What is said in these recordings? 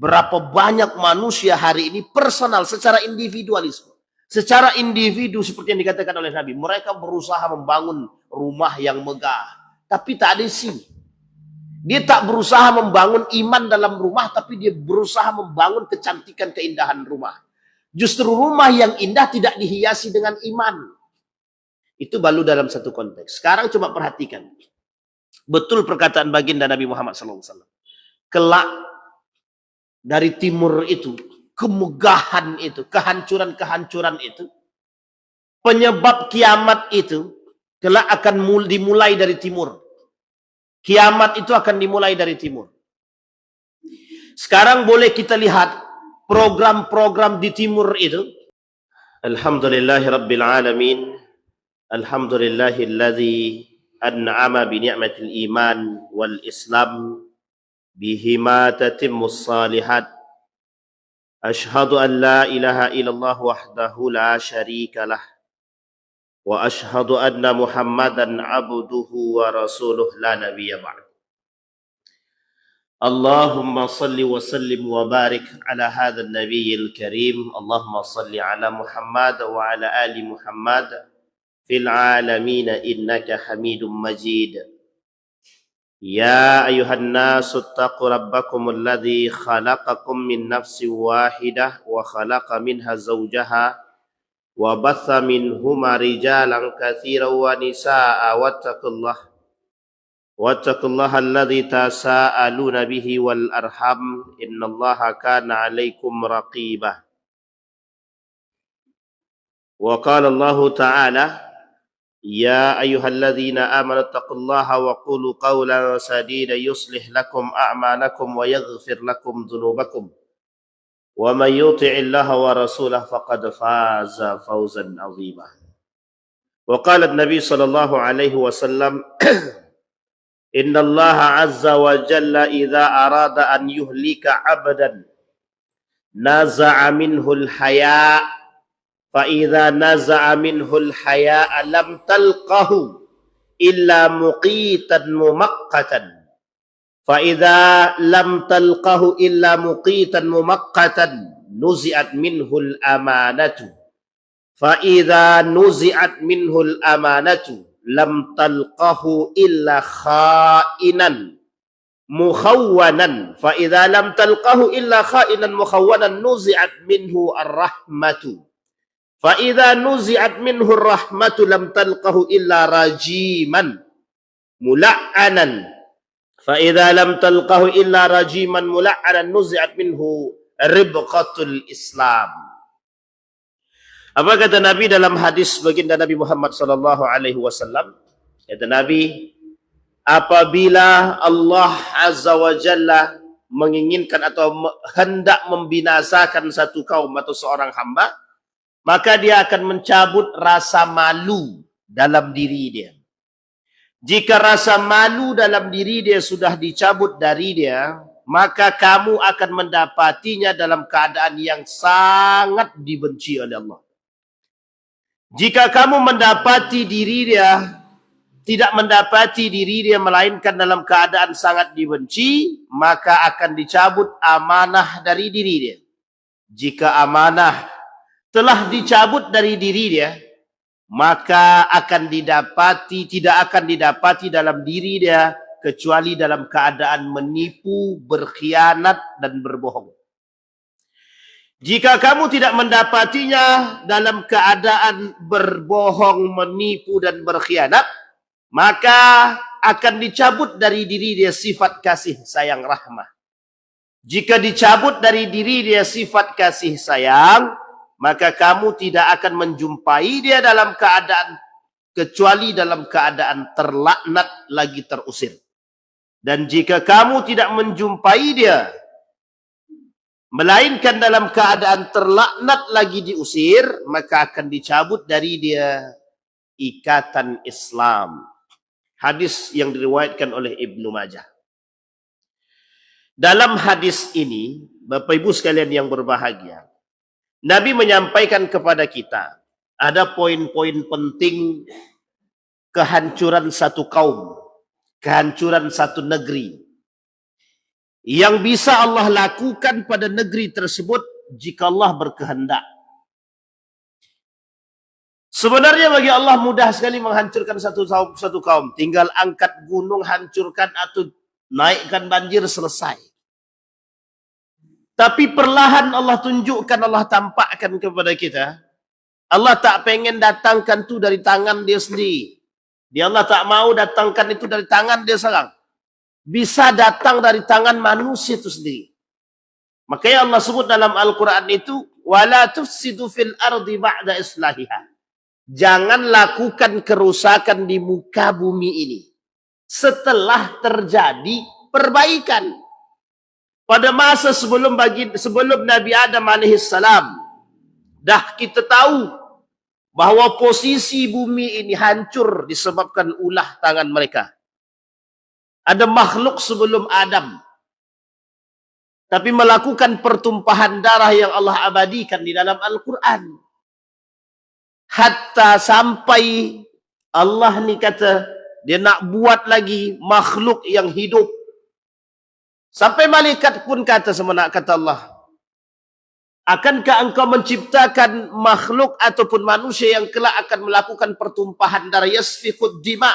Berapa banyak manusia hari ini personal, secara individualisme. Secara individu seperti yang dikatakan oleh Nabi. Mereka berusaha membangun rumah yang megah. Tapi tak ada isinya. Dia tak berusaha membangun iman dalam rumah, tapi dia berusaha membangun kecantikan keindahan rumah. Justru rumah yang indah tidak dihiasi dengan iman. Itu baru dalam satu konteks. Sekarang coba perhatikan. Betul perkataan baginda Nabi Muhammad SAW. Kelak dari timur itu, kemegahan itu, kehancuran-kehancuran itu, penyebab kiamat itu, kelak akan dimulai dari timur. Kiamat itu akan dimulai dari timur. Sekarang boleh kita lihat program-program di timur itu. Alhamdulillahirabbil alamin. Alhamdulillahilladzi an'ama bi ni'matil iman wal islam bihima tatimmus salihat. Ashhadu an la ilaha illallah wahdahu la syarika lah. Wa ashhadu anna Muhammadan abduhu wa rasuluh la nabiyya ba'd. Allahumma salli wa sallim wa barik ala hadha an-nabiyil karim. Allahumma salli ala Muhammad wa ala ali Muhammad fil alamin innaka Hamidum Majid. Ya ayuhan nasu taqu rabbakum alladhi khalaqakum min nafsin wahidah wa khalaqa minha zawjaha wa batha minhuma rijalan katsiran wa nisaa wattaqullaha alladzi tasaaluna bihi wal arham innallaha kana 'alaikum raqibah. Wa qala Allah ta'ala ya ayyuhalladzina amanu taqullaha wa qulu qawlan sadida yuslih lakum a'malakum wa yaghfir lakum dhunubakum. Wa man yuti'illaha wa rasulahu faqad faza fawzan 'azima. Wa qala an-nabi sallallahu alaihi wasallam innallaha 'azza wa jalla idza arada an yuhlika 'abdan naza'a minhu al-haya' fa idza naza'a minhu al-haya' lam talqahu illa muqitan mumaqqatan. Fa'idha lam talqahu illa muqitan mumaqqatan nuzi'at minhul amanatu. Fa'idha nuzi'at minhul amanatu lam talqahu illa kha'inan mukhawwanan. Fa'idha lam talqahu illa kha'inan mukhawwanan nuzi'at minhu ar-rahmatu. Fa'idha nuzi'at minhu ar-rahmatu lam talqahu illa rajiman mula'anan. فَإِذَا لَمْ تَلْقَهُ إِلَّا رَجِيمًا مُلَعَّنًا نُزِعَتْ مِنْهُ رِبْقَةُ الْإِسْلَامِ. Apa kata Nabi dalam hadis baginda Nabi Muhammad sallallahu alaihi wasallam? Kata Nabi, apabila Allah Azza wa Jalla menginginkan atau hendak membinasakan satu kaum atau seorang hamba, maka dia akan mencabut rasa malu dalam diri dia. Jika rasa malu dalam diri dia sudah dicabut dari dia, maka kamu akan mendapatinya dalam keadaan yang sangat dibenci oleh Allah. Jika kamu mendapati diri dia, tidak mendapati diri dia melainkan dalam keadaan sangat dibenci, maka akan dicabut amanah dari diri dia. Jika amanah telah dicabut dari diri dia, maka tidak akan didapati dalam diri dia kecuali dalam keadaan menipu, berkhianat dan berbohong. Jika kamu tidak mendapatinya dalam keadaan berbohong, menipu dan berkhianat, maka akan dicabut dari diri dia sifat kasih sayang rahmah. Jika dicabut dari diri dia sifat kasih sayang, maka kamu tidak akan menjumpai dia dalam keadaan kecuali dalam keadaan terlaknat lagi terusir. Dan jika kamu tidak menjumpai dia melainkan dalam keadaan terlaknat lagi diusir, maka akan dicabut dari dia ikatan Islam. Hadis yang diriwayatkan oleh Ibnu Majah. Dalam hadis ini, Bapak Ibu sekalian yang berbahagia, Nabi menyampaikan kepada kita ada poin-poin penting kehancuran satu kaum, kehancuran satu negeri. yang bisa Allah lakukan pada negeri tersebut jika Allah berkehendak. Sebenarnya bagi Allah mudah sekali menghancurkan satu kaum. Tinggal angkat gunung, hancurkan atau naikkan banjir, selesai. Tapi perlahan Allah tunjukkan, Allah tampakkan kepada kita. Allah tak pengen datangkan itu dari tangan dia sendiri. Allah tak mau datangkan itu dari tangan dia seorang. Bisa datang dari tangan manusia itu sendiri. Makanya Allah sebut dalam Al-Quran itu, وَلَا تُفْسِدُ فِي الْأَرْضِ بَعْدَ إِصْلَاحِهَا. Jangan lakukan kerusakan di muka bumi ini setelah terjadi perbaikan. Pada masa sebelum Nabi Adam alaihissalam, dah kita tahu bahwa posisi bumi ini hancur disebabkan ulah tangan mereka. Ada makhluk sebelum Adam, tapi melakukan pertumpahan darah yang Allah abadikan di dalam Al-Quran. Hatta sampai Allah ni kata, dia nak buat lagi makhluk yang hidup. Sampai malaikat pun kata sama nak kata Allah, akankah engkau menciptakan makhluk ataupun manusia yang kelak akan melakukan pertumpahan darah, yasfiqud dima?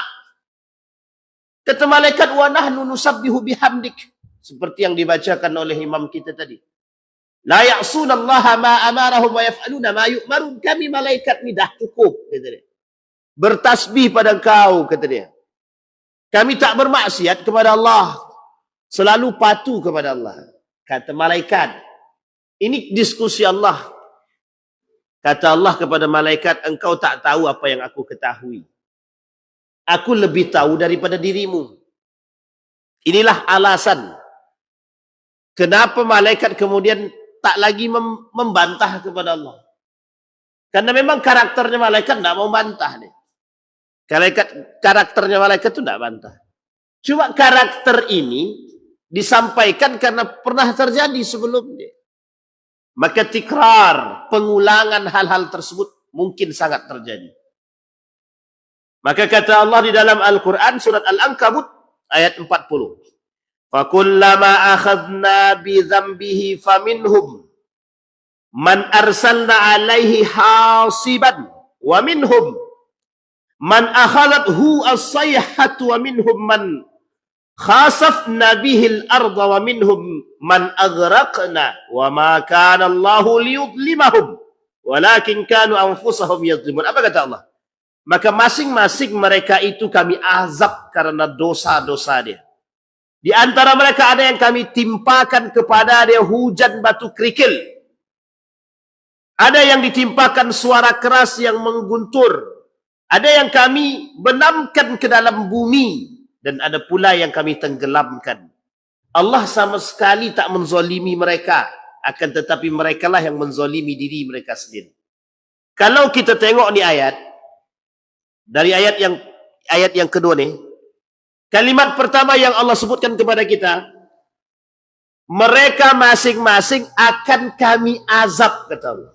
Kata malaikat, wa nahnu nusabbihu bihamdik. Seperti yang dibacakan oleh imam kita tadi. La ya'sunallaha ma amarahum wa yaf'aluna ma yu'marun. Kami malaikat ni dah cukup, kata dia. Bertasbih pada engkau, kata dia. Kami tak bermaksiat kepada Allah. Selalu patuh kepada Allah. Kata malaikat. Ini diskusi Allah. Kata Allah kepada malaikat, engkau tak tahu apa yang aku ketahui. Aku lebih tahu daripada dirimu. Inilah alasan kenapa malaikat kemudian tak lagi membantah kepada Allah. Karena memang karakternya malaikat tidak mau bantah. Karakternya malaikat itu tidak bantah. Cuma karakter ini disampaikan karena pernah terjadi sebelumnya. Maka tikrar, pengulangan hal-hal tersebut mungkin sangat terjadi. Maka kata Allah di dalam Al-Quran, surat Al-Ankabut, ayat 40. فَكُلَّمَا أَخَذْنَا بِذَنْبِهِ فَمِنْهُمْ مَنْ أَرْسَلْنَا عَلَيْهِ حَاصِبًا وَمِنْهُمْ مَنْ أَخَذَتْهُ الصَّيْحَةُ وَمِنْهُمْ مَنْ خَسَفْنَا بِهِ الْأَرْضَ وَمِنْهُمْ مَنْ أَغْرَقْنَا وَمَا كَانَ اللَّهُ لِيُظْلِمَهُمْ وَلَكِنْ كَانُوا أَنفُسَهُمْ يَظْلِمُونَ. Apa kata Allah? Maka masing-masing mereka itu kami azab karena dosa-dosa dia. Di antara mereka ada yang kami timpakan kepada dia hujan batu kerikil. Ada yang ditimpakan suara keras yang mengguntur. Ada yang kami benamkan ke dalam bumi. Dan ada pula yang kami tenggelamkan. Allah sama sekali tak menzolimi mereka. Akan tetapi merekalah yang menzolimi diri mereka sendiri. Kalau kita tengok ni ayat, dari ayat yang kedua ni, kalimat pertama yang Allah sebutkan kepada kita, mereka masing-masing akan kami azab, kata Allah.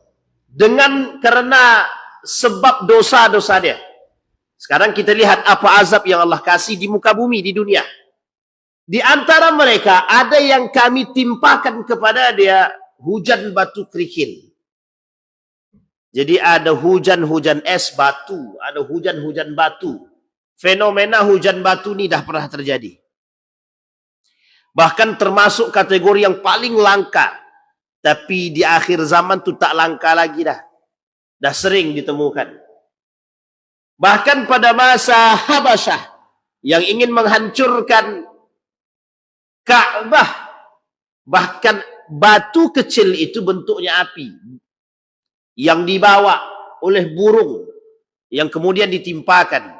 Karena sebab dosa-dosa dia. Sekarang kita lihat apa azab yang Allah kasih di muka bumi, di dunia. Di antara mereka ada yang kami timpakan kepada dia hujan batu kerikil. Jadi ada hujan-hujan es batu, ada hujan-hujan batu. Fenomena hujan batu ni dah pernah terjadi. Bahkan termasuk kategori yang paling langka. Tapi di akhir zaman tu tak langka lagi dah. Dah sering ditemukan. Bahkan pada masa Habasyah yang ingin menghancurkan Ka'bah, bahkan batu kecil itu bentuknya api yang dibawa oleh burung yang kemudian ditimpakan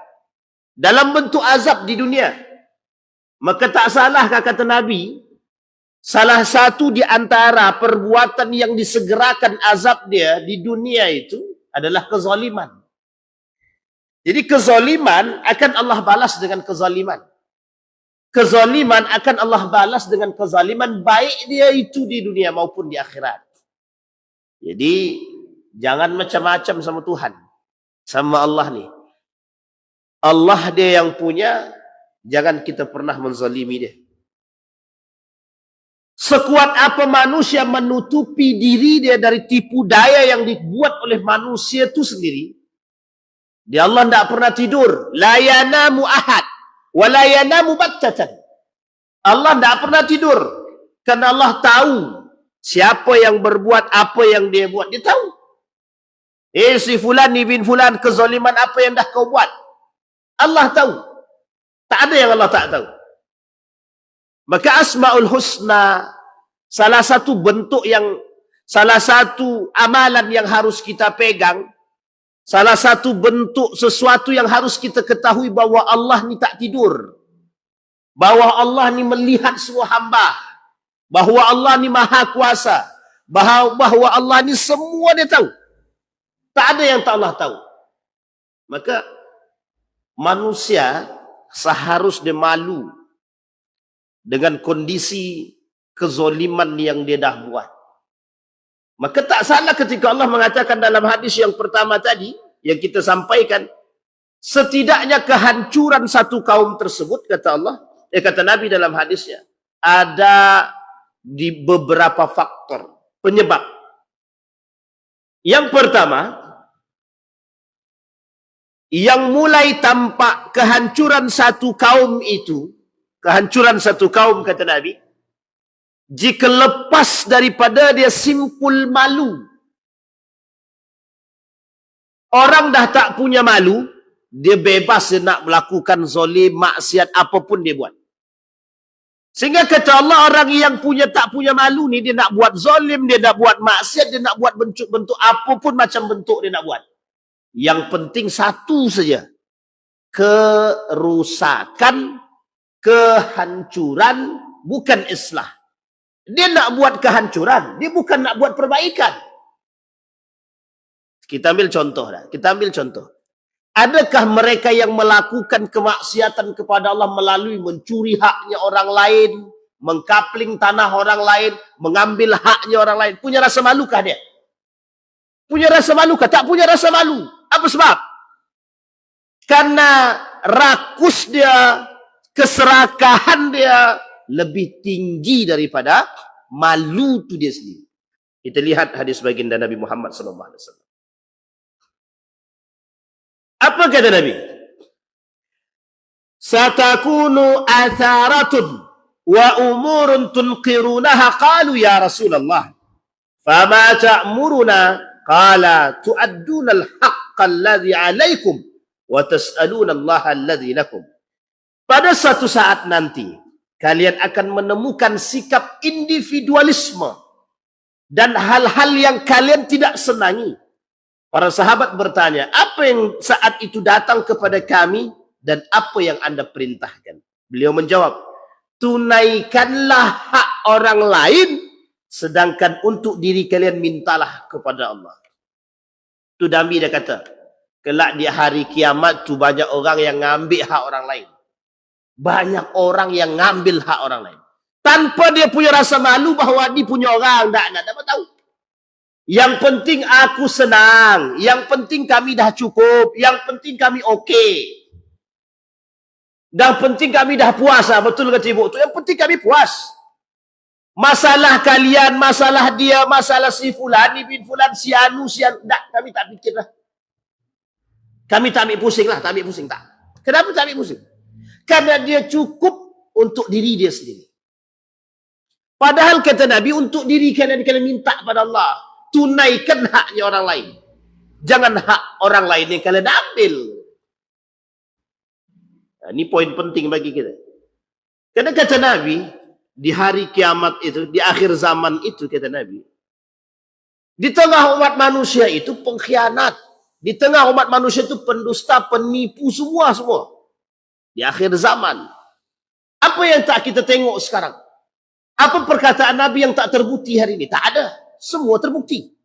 dalam bentuk azab di dunia. Maka tak salahkah kata Nabi, salah satu di antara perbuatan yang disegerakan azab dia di dunia itu adalah kezaliman. Jadi kezaliman akan Allah balas dengan kezaliman. Kezaliman akan Allah balas dengan kezaliman, baik dia itu di dunia maupun di akhirat. Jadi jangan macam-macam sama Tuhan, sama Allah ni. Allah dia yang punya, jangan kita pernah menzalimi dia. Sekuat apa manusia menutupi diri dia dari tipu daya yang dibuat oleh manusia itu sendiri, dia Allah tidak pernah tidur. La yanamu ahad wa la yanamu battatan. Allah tidak pernah tidur karena Allah tahu siapa yang berbuat apa yang dia buat. Dia tahu. Si fulan bin fulan, kezaliman apa yang dah kau buat, Allah tahu. Tak ada yang Allah tak tahu. Maka Asmaul Husna, salah satu amalan yang harus kita pegang, salah satu bentuk sesuatu yang harus kita ketahui bahwa Allah ni tak tidur. Bahwa Allah ni melihat semua hamba. Bahwa Allah ni maha kuasa. Bahwa Allah ni semua dia tahu. Tak ada yang tak Allah tahu. Maka manusia seharusnya malu dengan kondisi kezoliman yang dia dah buat. Maka tak salah ketika Allah mengatakan dalam hadis yang pertama tadi, yang kita sampaikan, setidaknya kehancuran satu kaum tersebut, kata Allah, kata Nabi dalam hadisnya, ada di beberapa faktor, penyebab. Yang pertama, yang mulai tampak kehancuran satu kaum itu, kehancuran satu kaum, kata Nabi, jika lepas daripada dia simpul malu. Orang dah tak punya malu, dia bebas dia nak melakukan zalim, maksiat, apapun dia buat. Sehingga kata Allah, orang yang tak punya malu ni, dia nak buat zalim, dia nak buat maksiat, dia nak buat bentuk-bentuk, apapun macam bentuk dia nak buat. Yang penting satu saja, kerusakan, kehancuran, bukan islah. Dia nak buat kehancuran, dia bukan nak buat perbaikan. Kita ambil contoh dah. Kita ambil contoh. Adakah mereka yang melakukan kemaksiatan kepada Allah melalui mencuri haknya orang lain, mengkapling tanah orang lain, mengambil haknya orang lain, punya rasa malukah dia? Punya rasa malukah? Tak punya rasa malu. Apa sebab? Karena rakus dia, keserakahan dia lebih tinggi daripada malu tu dia sendiri. Kita lihat hadis baginda Nabi Muhammad SAW. Apa kata Nabi? Satakunu atharatun wa umurun tunqirunaha. Qalu ya Rasulullah, fama ta'muruna? Qala tu'adduna al-haqqa alladhi alaikum wa tas'aluna Allah alladhi lakum. Pada suatu saat nanti, kalian akan menemukan sikap individualisme dan hal-hal yang kalian tidak senangi. Para sahabat bertanya, apa yang saat itu datang kepada kami dan apa yang anda perintahkan? Beliau menjawab, tunaikanlah hak orang lain, sedangkan untuk diri kalian mintalah kepada Allah. Itu Nabi dia kata, kelak di hari kiamat tu banyak orang yang ngambil hak orang lain. Banyak orang yang ngambil hak orang lain. Tanpa dia punya rasa malu bahawa dia punya orang. Tak tahu. Yang penting aku senang. Yang penting kami dah cukup. Yang penting kami okey. Dan penting kami dah puas. Betul kata ibu tu. Yang penting kami puas. Masalah kalian, masalah dia, masalah si fulan, bin fulan, si anu, si anu. Tak, kami tak fikir lah. Kami tak ambil pusing lah. Tak ambil pusing tak. Kenapa tak ambil pusing? Karena dia cukup untuk diri dia sendiri. Padahal kata Nabi, untuk diri kalian minta pada Allah. Tunaikan haknya orang lain. Jangan hak orang lain yang kalian ambil. Nah, ini poin penting bagi kita. Karena kata Nabi, di hari kiamat itu, di akhir zaman itu, kata Nabi, di tengah umat manusia itu pengkhianat. Di tengah umat manusia itu pendusta, penipu, semua. Di akhir zaman. Apa yang tak kita tengok sekarang? Apa perkataan Nabi yang tak terbukti hari ini? Tak ada. Semua terbukti.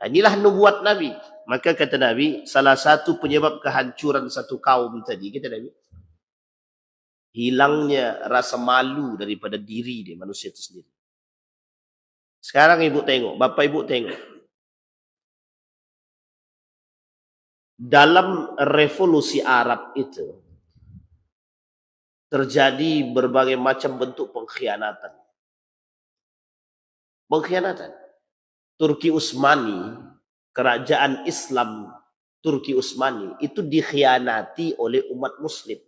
Inilah nubuat Nabi. Maka kata Nabi, salah satu penyebab kehancuran satu kaum tadi, kata Nabi, hilangnya rasa malu daripada diri dia, manusia itu sendiri. Sekarang ibu tengok, bapak ibu tengok. Dalam revolusi Arab itu, terjadi berbagai macam bentuk pengkhianatan. Pengkhianatan. Turki Utsmani, kerajaan Islam Turki Utsmani itu dikhianati oleh umat muslim.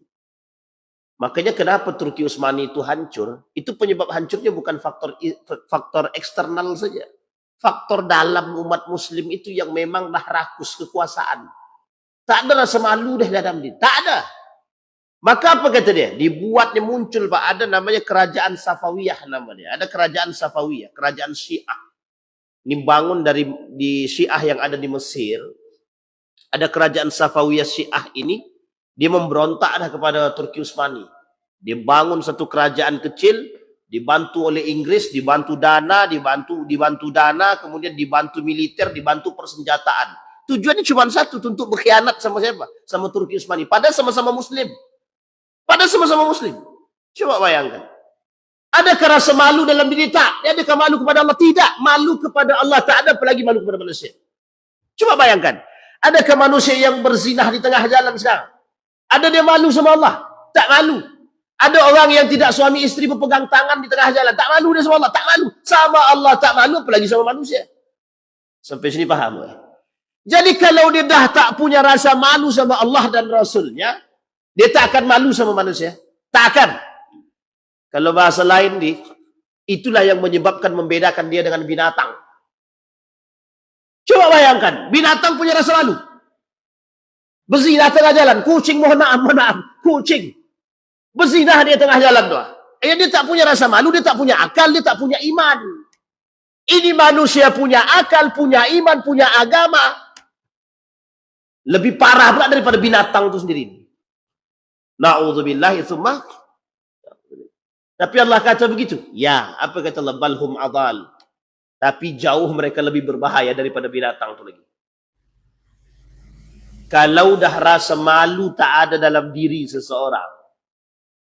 Makanya kenapa Turki Utsmani itu hancur? Itu penyebab hancurnya bukan faktor eksternal saja. Faktor dalam umat muslim itu yang memang dah rakus kekuasaan. Tak ada rasa malu dah dalam diri. Tak ada. Maka apa kata dia? Dibuatnya muncul, Pak. Ada namanya kerajaan Safawiyah namanya. Ada kerajaan Safawiyah, kerajaan Syiah. Ini bangun di Syiah yang ada di Mesir. Ada kerajaan Safawiyah Syiah ini. Dia memberontak dah kepada Turki Utsmani. Dia bangun satu kerajaan kecil, dibantu oleh Inggris, dibantu dana, kemudian dibantu militer, dibantu persenjataan. Tujuannya cuma satu, untuk berkhianat sama siapa? Sama Turki Utsmani. Padahal sama-sama Muslim. Coba bayangkan. Adakah rasa malu dalam diri? Tak. Adakah malu kepada Allah? Tidak. Malu kepada Allah tak ada, apalagi malu kepada manusia. Coba bayangkan. Adakah manusia yang berzinah di tengah jalan sekarang? Ada dia malu sama Allah? Tak malu. Ada orang yang tidak suami istri berpegang tangan di tengah jalan. Tak malu dia sama Allah? Tak malu. Sama Allah tak malu, apalagi sama manusia. Sampai sini paham? Jadi kalau dia dah tak punya rasa malu sama Allah dan Rasulnya, dia tak akan malu sama manusia. Tak akan. Kalau bahasa lain itulah yang menyebabkan membedakan dia dengan binatang. Coba bayangkan, binatang punya rasa malu. Berzinah tengah jalan, kucing mohon maaf, kucing. Berzinah dia tengah jalan doa. Dia tak punya rasa malu, dia tak punya akal, dia tak punya iman. Ini manusia punya akal, punya iman, punya agama. Lebih parah pula daripada binatang itu sendiri. Na'udzubillahi tsumma. Tapi Allah kata begitu. Ya, apa kata Allah? Balhum adal. Tapi jauh mereka lebih berbahaya daripada binatang itu lagi. Kalau dah rasa malu tak ada dalam diri seseorang.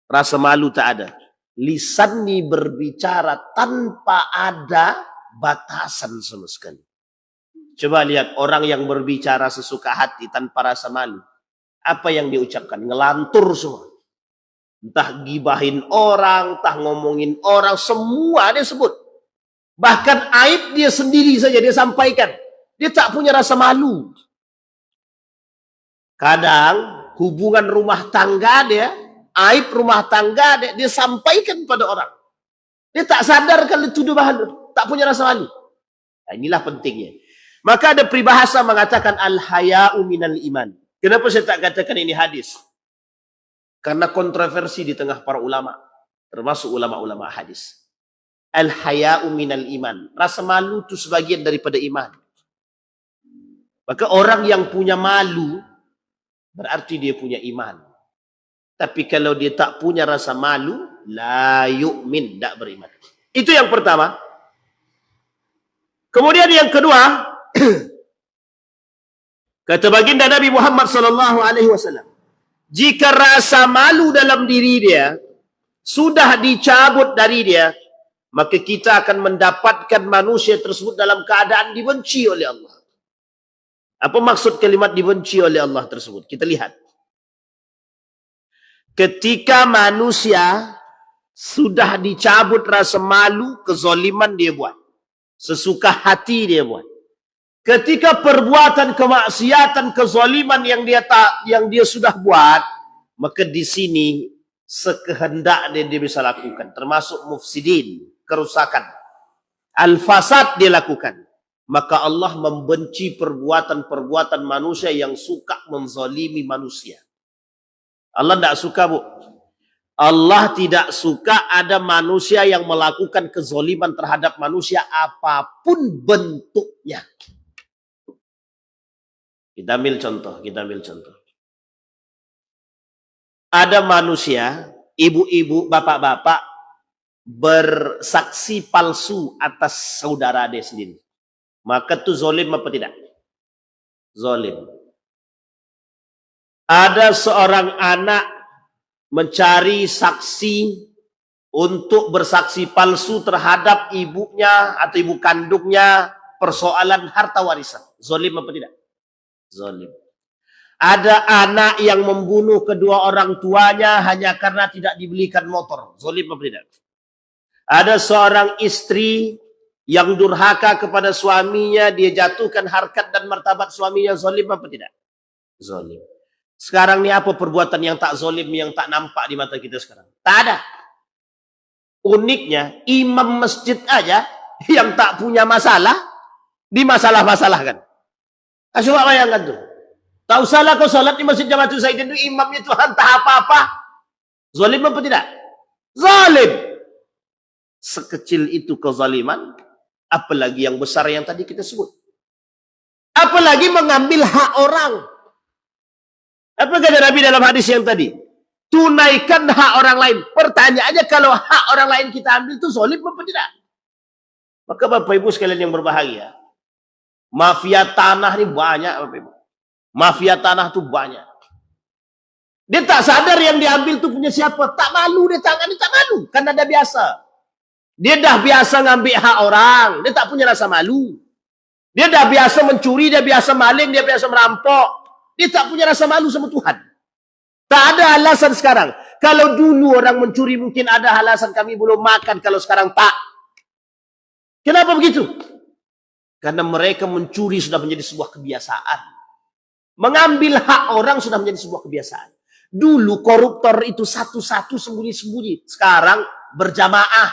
Rasa malu tak ada. Lisan ni berbicara tanpa ada batasan sama sekali. Coba lihat orang yang berbicara sesuka hati tanpa rasa malu. Apa yang dia ucapkan? Ngelantur semua. Entah gibahin orang, entah ngomongin orang, semua dia sebut. Bahkan aib dia sendiri saja dia sampaikan. Dia tak punya rasa malu. Kadang hubungan rumah tangga dia, aib rumah tangga dia sampaikan pada orang. Dia tak sadar kalau dituduh malu, tak punya rasa malu. Nah, inilah pentingnya. Maka ada peribahasa mengatakan al-haya'u minal iman. Kenapa saya tak katakan ini hadis? Karena kontroversi di tengah para ulama, termasuk ulama-ulama hadis. Al-haya'u minal iman. Rasa malu itu sebagian daripada iman. Maka orang yang punya malu, berarti dia punya iman. Tapi kalau dia tak punya rasa malu, la yu'min, tak beriman. Itu yang pertama. Kemudian yang kedua, kata baginda Nabi Muhammad SAW, jika rasa malu dalam diri dia sudah dicabut dari dia, maka kita akan mendapatkan manusia tersebut dalam keadaan dibenci oleh Allah. Apa maksud kalimat dibenci oleh Allah tersebut? Kita lihat. Ketika manusia sudah dicabut rasa malu, kezaliman dia buat. Sesuka hati dia buat. Ketika perbuatan kemaksiatan, kezaliman yang dia sudah buat, maka di sini sekehendak dia bisa lakukan, termasuk mufsidin, kerusakan, al-fasad dia lakukan. Maka Allah membenci perbuatan-perbuatan manusia yang suka menzalimi manusia. Allah tidak suka, Bu. Allah tidak suka ada manusia yang melakukan kezaliman terhadap manusia apapun bentuknya. Kita ambil contoh. Ada manusia, ibu-ibu, bapak-bapak, bersaksi palsu atas saudara dia sendiri. Maka itu zalim apa tidak? Zalim. Ada seorang anak mencari saksi untuk bersaksi palsu terhadap ibunya atau ibu kandungnya persoalan harta warisan. Zalim apa tidak? Zalim. Ada anak yang membunuh kedua orang tuanya hanya karena tidak dibelikan motor. Zalim apa tidak? Ada seorang istri Yang durhaka kepada suaminya, dia jatuhkan harkat dan martabat suaminya, zalim apa tidak? Zalim. Sekarang ni apa perbuatan yang tak zalim, yang tak nampak di mata kita sekarang? Tak ada. Uniknya, imam masjid aja yang tak punya masalah, dimasalah-masalahkan. Coba bayangkan tuh. Tak usahlah kau salat di Masjid Jamatul Zaidin itu, imamnya Tuhan tak apa-apa. Zalim apa tidak? Zalim. Sekecil itu kezaliman, apalagi yang besar yang tadi kita sebut. Apalagi mengambil hak orang. Apa kata Nabi dalam hadis yang tadi? Tunaikan hak orang lain. Pertanyaannya, kalau hak orang lain kita ambil itu zalim apa tidak? Maka Bapak Ibu sekalian yang berbahagia, mafia tanah ini banyak, Bapak Ibu. Mafia tanah itu banyak. Dia tak sadar yang diambil itu punya siapa. Tak malu dia tangani, tak malu. Karena dah biasa. Dia dah biasa ngambil hak orang. Dia tak punya rasa malu. Dia dah biasa mencuri, dia biasa maling, dia biasa merampok. Dia tak punya rasa malu sama Tuhan. Tak ada alasan sekarang. Kalau dulu orang mencuri mungkin ada alasan, kami belum makan. Kalau sekarang tak. Kenapa begitu? Karena mereka mencuri sudah menjadi sebuah kebiasaan. Mengambil hak orang sudah menjadi sebuah kebiasaan. Dulu koruptor itu satu-satu sembunyi-sembunyi. Sekarang berjamaah.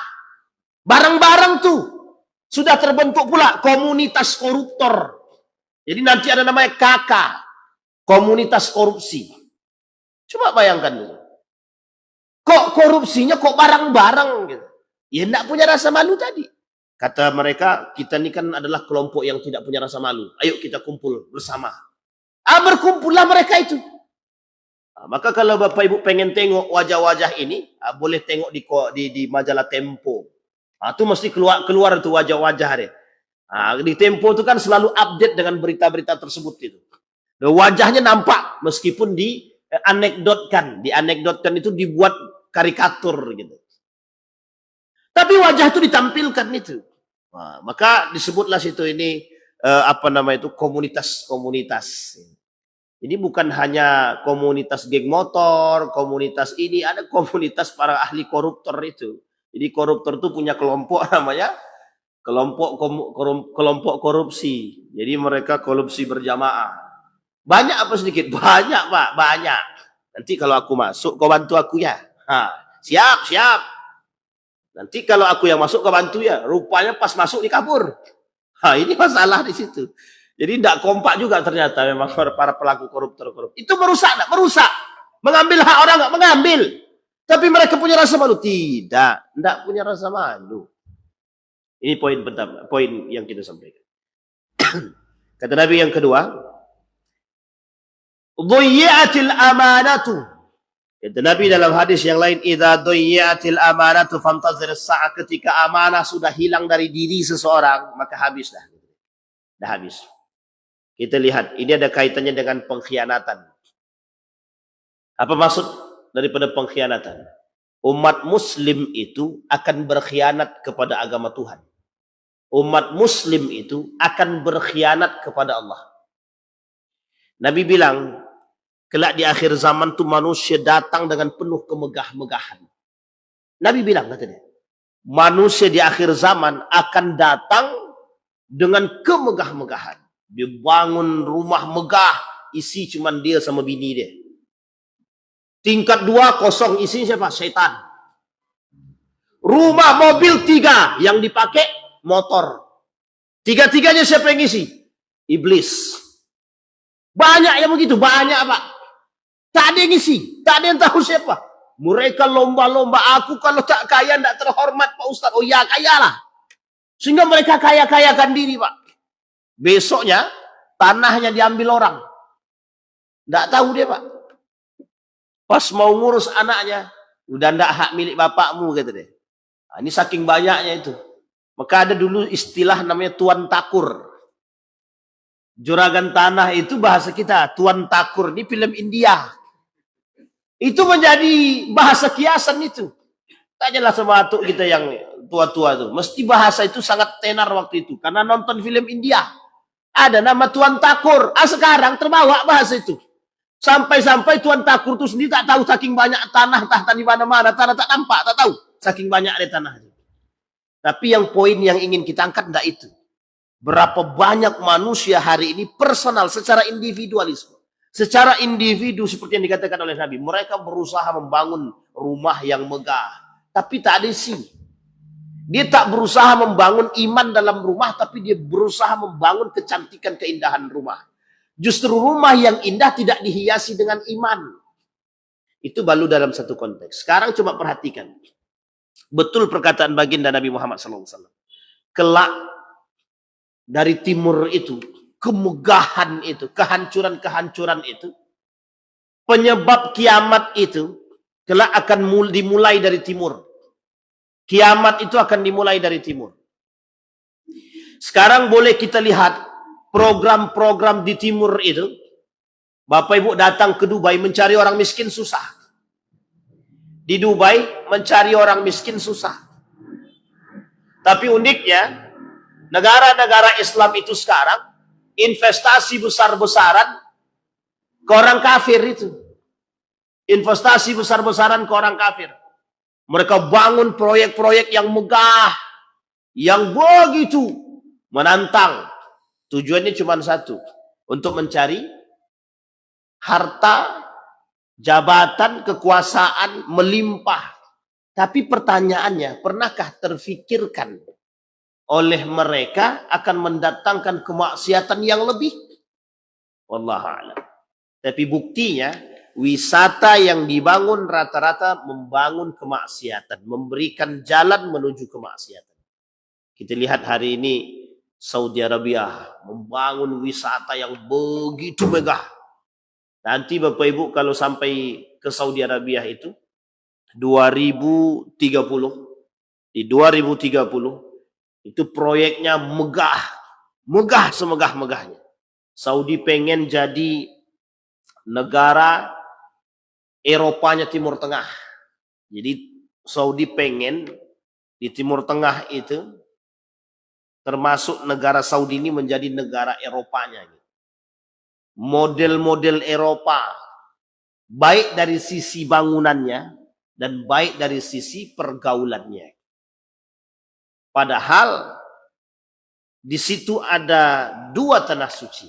Bareng-bareng tuh. Sudah terbentuk pula komunitas koruptor. Jadi nanti ada namanya KK. Komunitas korupsi. Coba bayangkan dulu. Kok korupsinya kok bareng-bareng gitu. Ya enggak punya rasa malu tadi. Kata mereka, kita ini kan adalah kelompok yang tidak punya rasa malu. Ayo kita kumpul bersama. Berkumpullah mereka itu. Maka kalau Bapak Ibu pengen tengok wajah-wajah ini, boleh tengok di majalah Tempo. Itu mesti keluar tuh wajah-wajah dia. Di Tempo itu kan selalu update dengan berita-berita tersebut itu. Wajahnya nampak meskipun dianekdotkan. Dianekdotkan itu dibuat karikatur gitu. Tapi wajah itu ditampilkan itu. Maka disebutlah situ ini komunitas-komunitas. Jadi bukan hanya komunitas geng motor, komunitas ini, ada komunitas para ahli koruptor itu. Jadi koruptor itu punya kelompok namanya kelompok korupsi. Jadi mereka korupsi berjamaah. Banyak apa sedikit? Banyak, Pak, banyak. Nanti kalau aku masuk, kau bantu aku ya. Siap. Nanti kalau aku yang masuk, kau bantu ya. Rupanya pas masuk dikabur. Ini masalah di situ. Jadi tidak kompak juga ternyata memang para pelaku koruptor. Itu merusak. Mengambil hak orang nggak mengambil. Tapi mereka punya rasa malu. Tidak punya rasa malu. Ini poin pertama, poin yang kita sampaikan. Kata Nabi yang kedua, dhuyyatil amanatu. Kata Nabi dalam hadis yang lain, idza dhuyyatil amanatu fantazir as-sa'ah, ketika amanah sudah hilang dari diri seseorang, maka habis dah. Dah habis. Kita lihat, ini ada kaitannya dengan pengkhianatan. Apa maksud daripada pengkhianatan? Umat muslim itu akan berkhianat kepada agama Tuhan. Umat muslim itu akan berkhianat kepada Allah. Nabi bilang, kelak di akhir zaman tu manusia datang dengan penuh kemegah-megahan. Nabi bilang, katanya, manusia di akhir zaman akan datang dengan kemegah-megahan. Dia bangun rumah megah, isi cuman dia sama bini dia. Tingkat 2 kosong, isi siapa? Syaitan. Rumah mobil 3, yang dipakai motor. Tiga-tiganya siapa yang isi? Iblis. Banyak yang begitu, banyak, Pak. Tak ada yang isi, tak ada yang tahu siapa. Mereka lomba-lomba, aku kalau tak kaya tidak terhormat Pak Ustaz. Oh ya, kayalah. Sehingga mereka kaya-kayakan diri, Pak. Besoknya tanahnya diambil orang. Tidak tahu dia, Pak. Pas mau ngurus anaknya, udah tidak hak milik bapakmu, kata dia. Ini saking banyaknya itu. Maka ada dulu istilah namanya tuan takur. Juragan tanah itu bahasa kita. Tuan takur ini film India. Itu menjadi bahasa kiasan itu. Tanyalah sama atuk kita yang tua-tua itu. Mesti bahasa itu sangat tenar waktu itu. Karena nonton film India. Ada nama Tuan Takur. Sekarang terbawa bahasa itu. Sampai-sampai Tuan Takur itu sendiri tak tahu saking banyak tanah di mana-mana. Tanah tak nampak, tak tahu. Saking banyak ada tanah. Tapi yang poin yang ingin kita angkat tidak itu. Berapa banyak manusia hari ini personal secara individualisme. Secara individu seperti yang dikatakan oleh Nabi. Mereka berusaha membangun rumah yang megah. Tapi tak ada isi. Dia tak berusaha membangun iman dalam rumah. Tapi dia berusaha membangun kecantikan keindahan rumah. Justru rumah yang indah tidak dihiasi dengan iman. Itu baru dalam satu konteks. Sekarang coba perhatikan. Betul perkataan baginda Nabi Muhammad SAW. Kelak dari timur itu, kemegahan itu, kehancuran-kehancuran itu, penyebab kiamat itu, kelak akan dimulai dari timur. Kiamat itu akan dimulai dari timur. Sekarang boleh kita lihat program-program di timur itu. Bapak Ibu datang ke Dubai mencari orang miskin susah. Di Dubai mencari orang miskin susah. Tapi uniknya, negara-negara Islam itu sekarang investasi besar-besaran ke orang kafir itu. Investasi besar-besaran ke orang kafir. Mereka bangun proyek-proyek yang megah, yang begitu menantang. Tujuannya cuma satu, untuk mencari harta, jabatan, kekuasaan melimpah. Tapi pertanyaannya, pernahkah terfikirkan oleh mereka akan mendatangkan kemaksiatan yang lebih? Wallahu a'lam. Tapi buktinya, wisata yang dibangun rata-rata membangun kemaksiatan, memberikan jalan menuju kemaksiatan. Kita lihat hari ini Saudi Arabia membangun wisata yang begitu megah. Nanti Bapak Ibu kalau sampai ke Saudi Arabia itu 2030, di 2030 itu proyeknya megah, megah semegah-megahnya. Saudi pengen jadi negara Eropanya Timur Tengah. Jadi Saudi pengen di Timur Tengah itu termasuk negara Saudi ini menjadi negara Eropanya. Model-model Eropa, baik dari sisi bangunannya dan baik dari sisi pergaulannya. Padahal di situ ada dua tanah suci.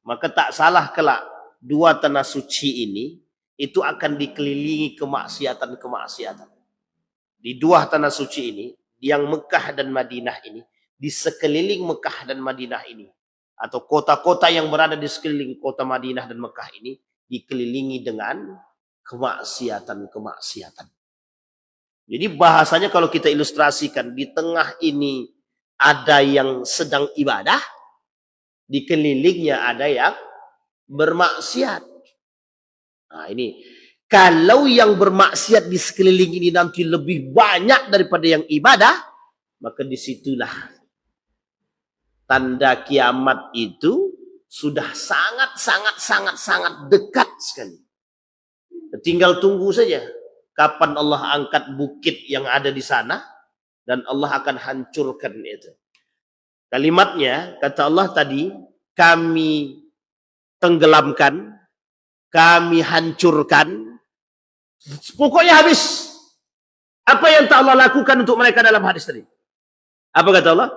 Maka tak salah kelak dua tanah suci ini itu akan dikelilingi kemaksiatan-kemaksiatan. Di dua tanah suci ini, yang Mekah dan Madinah ini, di sekeliling Mekah dan Madinah ini, atau kota-kota yang berada di sekeliling kota Madinah dan Mekah ini, dikelilingi dengan kemaksiatan-kemaksiatan. Jadi bahasanya kalau kita ilustrasikan, di tengah ini ada yang sedang ibadah, di kelilingnya ada yang bermaksiat. Nah ini, kalau yang bermaksiat di sekeliling ini nanti lebih banyak daripada yang ibadah, maka disitulah tanda kiamat itu sudah sangat dekat sekali. Tinggal tunggu saja kapan Allah angkat bukit yang ada di sana dan Allah akan hancurkan itu. Kalimatnya kata Allah tadi, kami tenggelamkan, kami hancurkan, pokoknya habis. Apa yang tak Allah lakukan untuk mereka dalam hadis tadi? Apa kata Allah?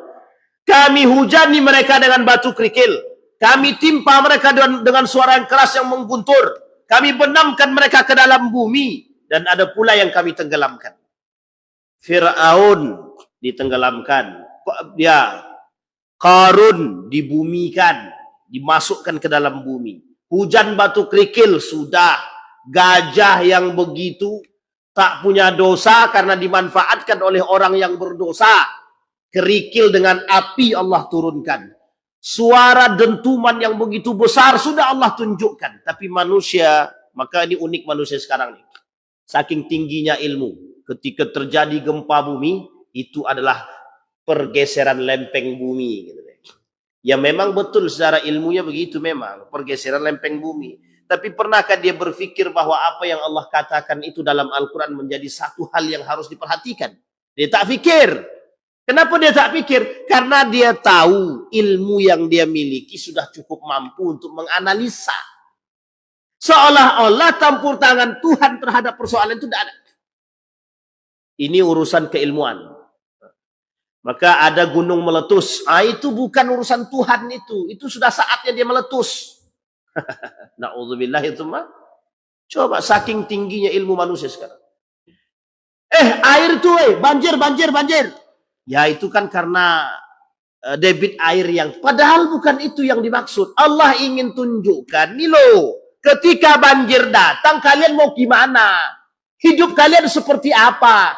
Kami hujani mereka dengan batu kerikil. Kami timpa mereka dengan suara yang keras yang mengguntur. Kami benamkan mereka ke dalam bumi. Dan ada pula yang kami tenggelamkan. Fir'aun ditenggelamkan. Ya, Qarun dibumikan. Dimasukkan ke dalam bumi. Hujan batu kerikil sudah. Gajah yang begitu tak punya dosa karena dimanfaatkan oleh orang yang berdosa. Kerikil dengan api Allah turunkan. Suara dentuman yang begitu besar sudah Allah tunjukkan. Tapi manusia, maka ini unik manusia sekarang nih. Saking tingginya ilmu. Ketika terjadi gempa bumi, itu adalah pergeseran lempeng bumi. Gitu. Ya memang betul secara ilmunya begitu memang. Pergeseran lempeng bumi. Tapi pernahkah dia berpikir bahwa apa yang Allah katakan itu dalam Al-Quran menjadi satu hal yang harus diperhatikan? Dia tak fikir. Kenapa dia tak pikir? Karena dia tahu ilmu yang dia miliki sudah cukup mampu untuk menganalisa. Seolah-olah campur tangan Tuhan terhadap persoalan itu tidak ada. Ini urusan keilmuan. Maka ada gunung meletus. Itu bukan urusan Tuhan itu. Itu sudah saatnya dia meletus. Na'udzubillah itu mah. Coba saking tingginya ilmu manusia sekarang. Air itu banjir. Ya itu kan karena debit air yang padahal bukan itu yang dimaksud. Allah ingin tunjukkan nih loh. Ketika banjir datang kalian mau gimana? Hidup kalian seperti apa?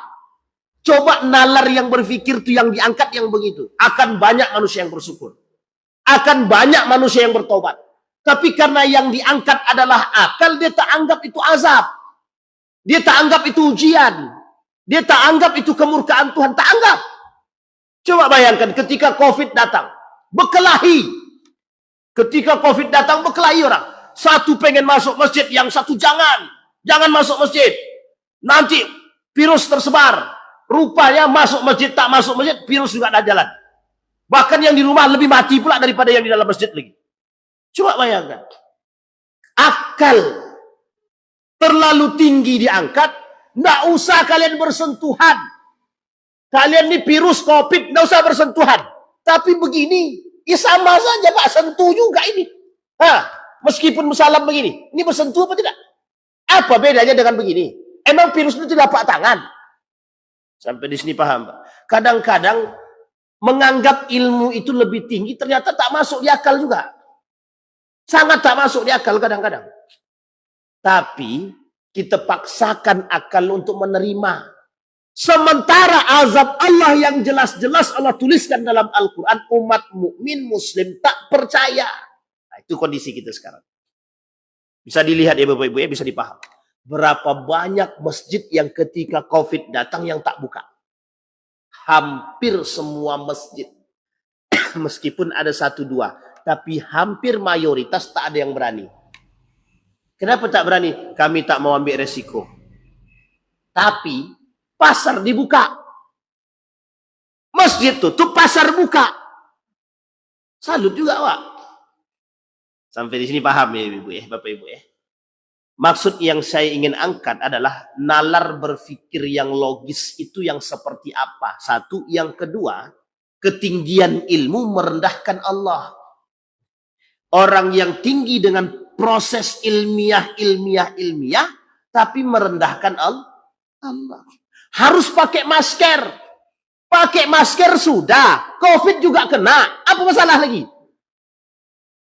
Coba nalar yang berpikir itu yang diangkat yang begitu. Akan banyak manusia yang bersyukur. Akan banyak manusia yang bertobat. Tapi karena yang diangkat adalah akal, dia tak anggap itu azab. Dia tak anggap itu ujian. Dia tak anggap itu kemurkaan Tuhan. Tak anggap. Coba bayangkan ketika COVID datang. Berkelahi. Ketika COVID datang berkelahi orang. Satu pengen masuk masjid, yang satu jangan. Jangan masuk masjid. Nanti virus tersebar. Rupanya masuk masjid, tak masuk masjid, virus juga ada jalan. Bahkan yang di rumah lebih mati pula daripada yang di dalam masjid lagi. Coba bayangkan. Akal terlalu tinggi diangkat, nggak usah kalian bersentuhan. Kalian ini virus COVID, nggak usah bersentuhan. Tapi begini, ya sama saja Pak, sentuh juga ini. Meskipun salam begini, ini bersentuh apa tidak? Apa bedanya dengan begini? Emang virus itu tidak telapak tangan? Sampai di sini paham, Pak. Kadang-kadang menganggap ilmu itu lebih tinggi, ternyata tak masuk di akal juga. Sangat tak masuk di akal kadang-kadang. Tapi kita paksakan akal untuk menerima. Sementara azab Allah yang jelas-jelas Allah tuliskan dalam Al-Quran, umat mukmin muslim tak percaya. Nah, itu kondisi kita sekarang. Bisa dilihat ya Bapak Ibu ya, bisa dipaham. Berapa banyak masjid yang ketika COVID datang yang tak buka. Hampir semua masjid. Meskipun ada 1-2. Tapi hampir mayoritas tak ada yang berani. Kenapa tak berani? Kami tak mau ambil resiko. Tapi pasar dibuka. Masjid tutup, pasar buka. Salut juga Pak. Sampai di sini paham ya Ibu ya, Bapak Ibu ya. Maksud yang saya ingin angkat adalah nalar berpikir yang logis itu yang seperti apa. Satu, yang kedua, ketinggian ilmu merendahkan Allah. Orang yang tinggi dengan proses ilmiah, tapi merendahkan Allah. Harus pakai masker. Pakai masker sudah, COVID juga kena. Apa masalah lagi?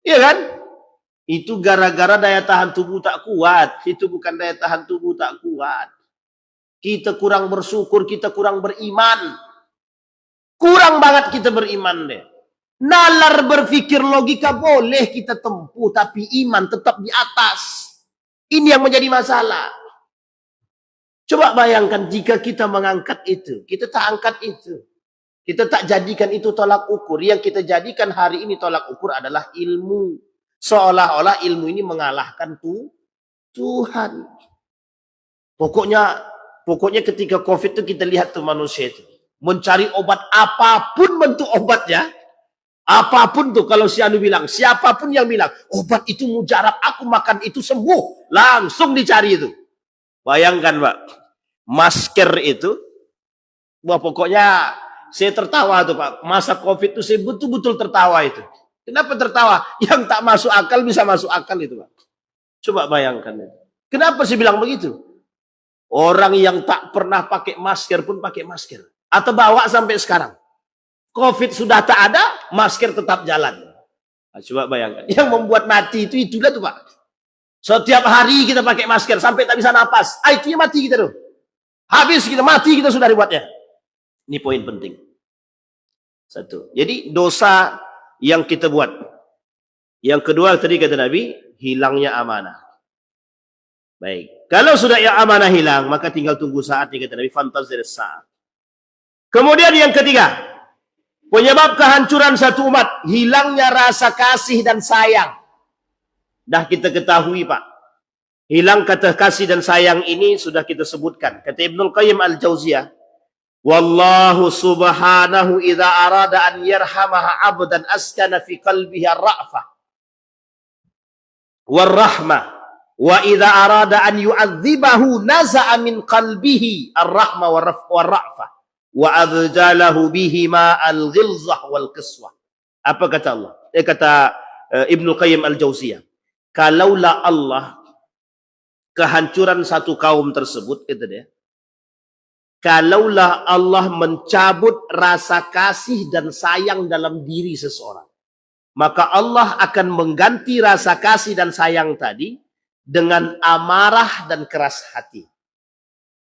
Iya kan? Itu gara-gara daya tahan tubuh tak kuat. Itu bukan daya tahan tubuh tak kuat. Kita kurang bersyukur, kita kurang beriman. Kurang banget kita beriman deh. Nalar berpikir logika boleh kita tempuh, tapi iman tetap di atas. Ini yang menjadi masalah. Coba bayangkan jika kita mengangkat itu. Kita tak angkat itu. Kita tak jadikan itu tolak ukur. Yang kita jadikan hari ini tolak ukur adalah ilmu. Seolah-olah ilmu ini mengalahkan Tuhan. Pokoknya ketika COVID itu kita lihat tuh manusia itu. Mencari obat apapun bentuk obatnya. Apapun tuh kalau si Anu bilang. Siapapun yang bilang. Obat itu mujarab. Aku makan itu sembuh. Langsung dicari itu. Bayangkan Pak. Masker itu. Wah pokoknya saya tertawa tuh Pak. Masa COVID itu saya betul-betul tertawa itu. Kenapa tertawa? Yang tak masuk akal bisa masuk akal itu Pak. Coba bayangkan. Kenapa sih bilang begitu? Orang yang tak pernah pakai masker pun pakai masker. Atau bawa sampai sekarang. COVID sudah tak ada, masker tetap jalan. Nah, coba bayangkan. Yang membuat mati itu itulah tuh Pak. Setiap hari kita pakai masker sampai tak bisa napas. Itu mati kita tuh. Habis kita mati kita sudah dibuatnya. Ini poin penting. Satu. Jadi dosa yang kita buat. Yang kedua tadi kata Nabi, hilangnya amanah. Baik. Kalau sudah yang amanah hilang, maka tinggal tunggu saatnya kata Nabi, fantazir saat. Kemudian yang ketiga, penyebab kehancuran satu umat, hilangnya rasa kasih dan sayang. Dah kita ketahui Pak. Hilang kata kasih dan sayang ini sudah kita sebutkan. Kata Ibnul Qayyim Al-Jauziyah, wallahu subhanahu idza arada an yarhamaha 'abdan askana fi qalbihi ar-ra'fah war-rahmah wa idza arada an yu'adzibahu naza'a min qalbihi ar-rahmah war-ra'fah wa abdalahu bihima al-ghilzah wal qiswah. Apa kata Allah? Kata Ibnu Qayyim al-Jauziyah, kalaulah Allah kehancuran satu kaum tersebut, kata dia, kalaulah Allah mencabut rasa kasih dan sayang dalam diri seseorang, maka Allah akan mengganti rasa kasih dan sayang tadi dengan amarah dan keras hati.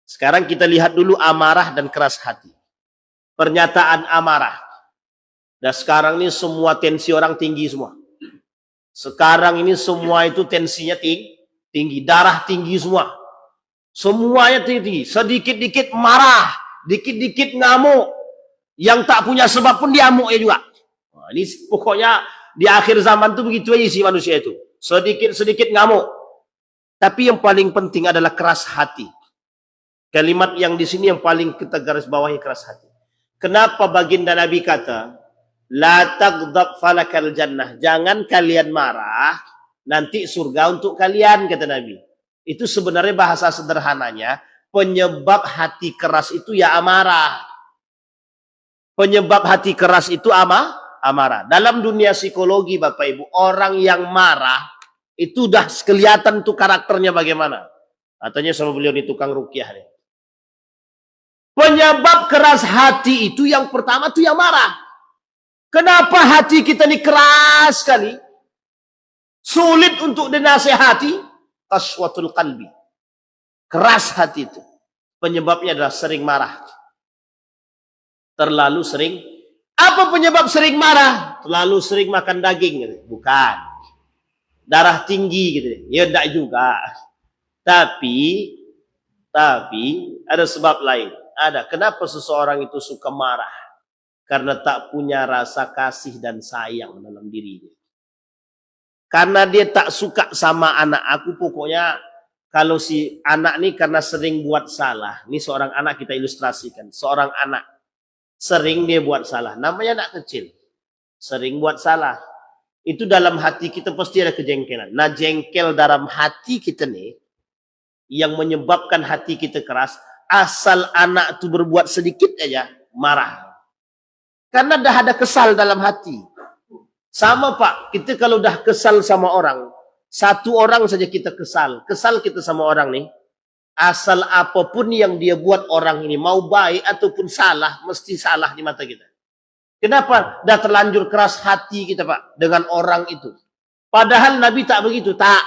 Sekarang kita lihat dulu amarah dan keras hati. Pernyataan amarah. Dan sekarang ini semua tensi orang tinggi semua. Sekarang ini semua itu tensinya tinggi. Darah tinggi semua. Semuanya tinggi. Sedikit-dikit marah. Dikit-dikit ngamuk. Yang tak punya sebab pun dia amuk ya juga. Nah, ini pokoknya di akhir zaman tuh begitu aja sih manusia itu. Sedikit-sedikit ngamuk. Tapi yang paling penting adalah keras hati. Kalimat yang di sini yang paling kita garis bawahi, keras hati. Kenapa baginda Nabi kata, la taghdab falakal jannah. Jangan kalian marah, nanti surga untuk kalian, kata Nabi. Itu sebenarnya bahasa sederhananya, penyebab hati keras itu ya amarah. Penyebab hati keras itu amarah. Dalam dunia psikologi Bapak Ibu, orang yang marah, itu udah kelihatan tuh karakternya bagaimana. Katanya sama beliau di tukang ruqyah nih. Penyebab keras hati itu yang pertama tuh yang marah. Kenapa hati kita ini keras sekali? Sulit untuk dinasehati. Qaswatul qalbi. Keras hati itu. Penyebabnya adalah sering marah. Terlalu sering. Apa penyebab sering marah? Terlalu sering makan daging. Gitu. Bukan. Darah tinggi gitu. Ya enggak juga. Tapi ada sebab lain. Ada. Kenapa seseorang itu suka marah? Karena tak punya rasa kasih dan sayang dalam dirinya. Karena dia tak suka sama anak. Aku pokoknya kalau si anak nih karena sering buat salah. Ini seorang anak kita ilustrasikan. Seorang anak. Sering dia buat salah. Namanya anak kecil. Sering buat salah. Itu dalam hati kita pasti ada kejengkelan. Nah jengkel dalam hati kita nih. Yang menyebabkan hati kita keras. Asal anak itu berbuat sedikit aja, marah. Karena dah ada kesal dalam hati. Sama Pak, kita kalau dah kesal sama orang, satu orang saja kita kesal. Kesal kita sama orang nih, asal apapun yang dia buat orang ini, mau baik ataupun salah, mesti salah di mata kita. Kenapa? Dah terlanjur keras hati kita Pak, dengan orang itu. Padahal Nabi tak begitu, tak.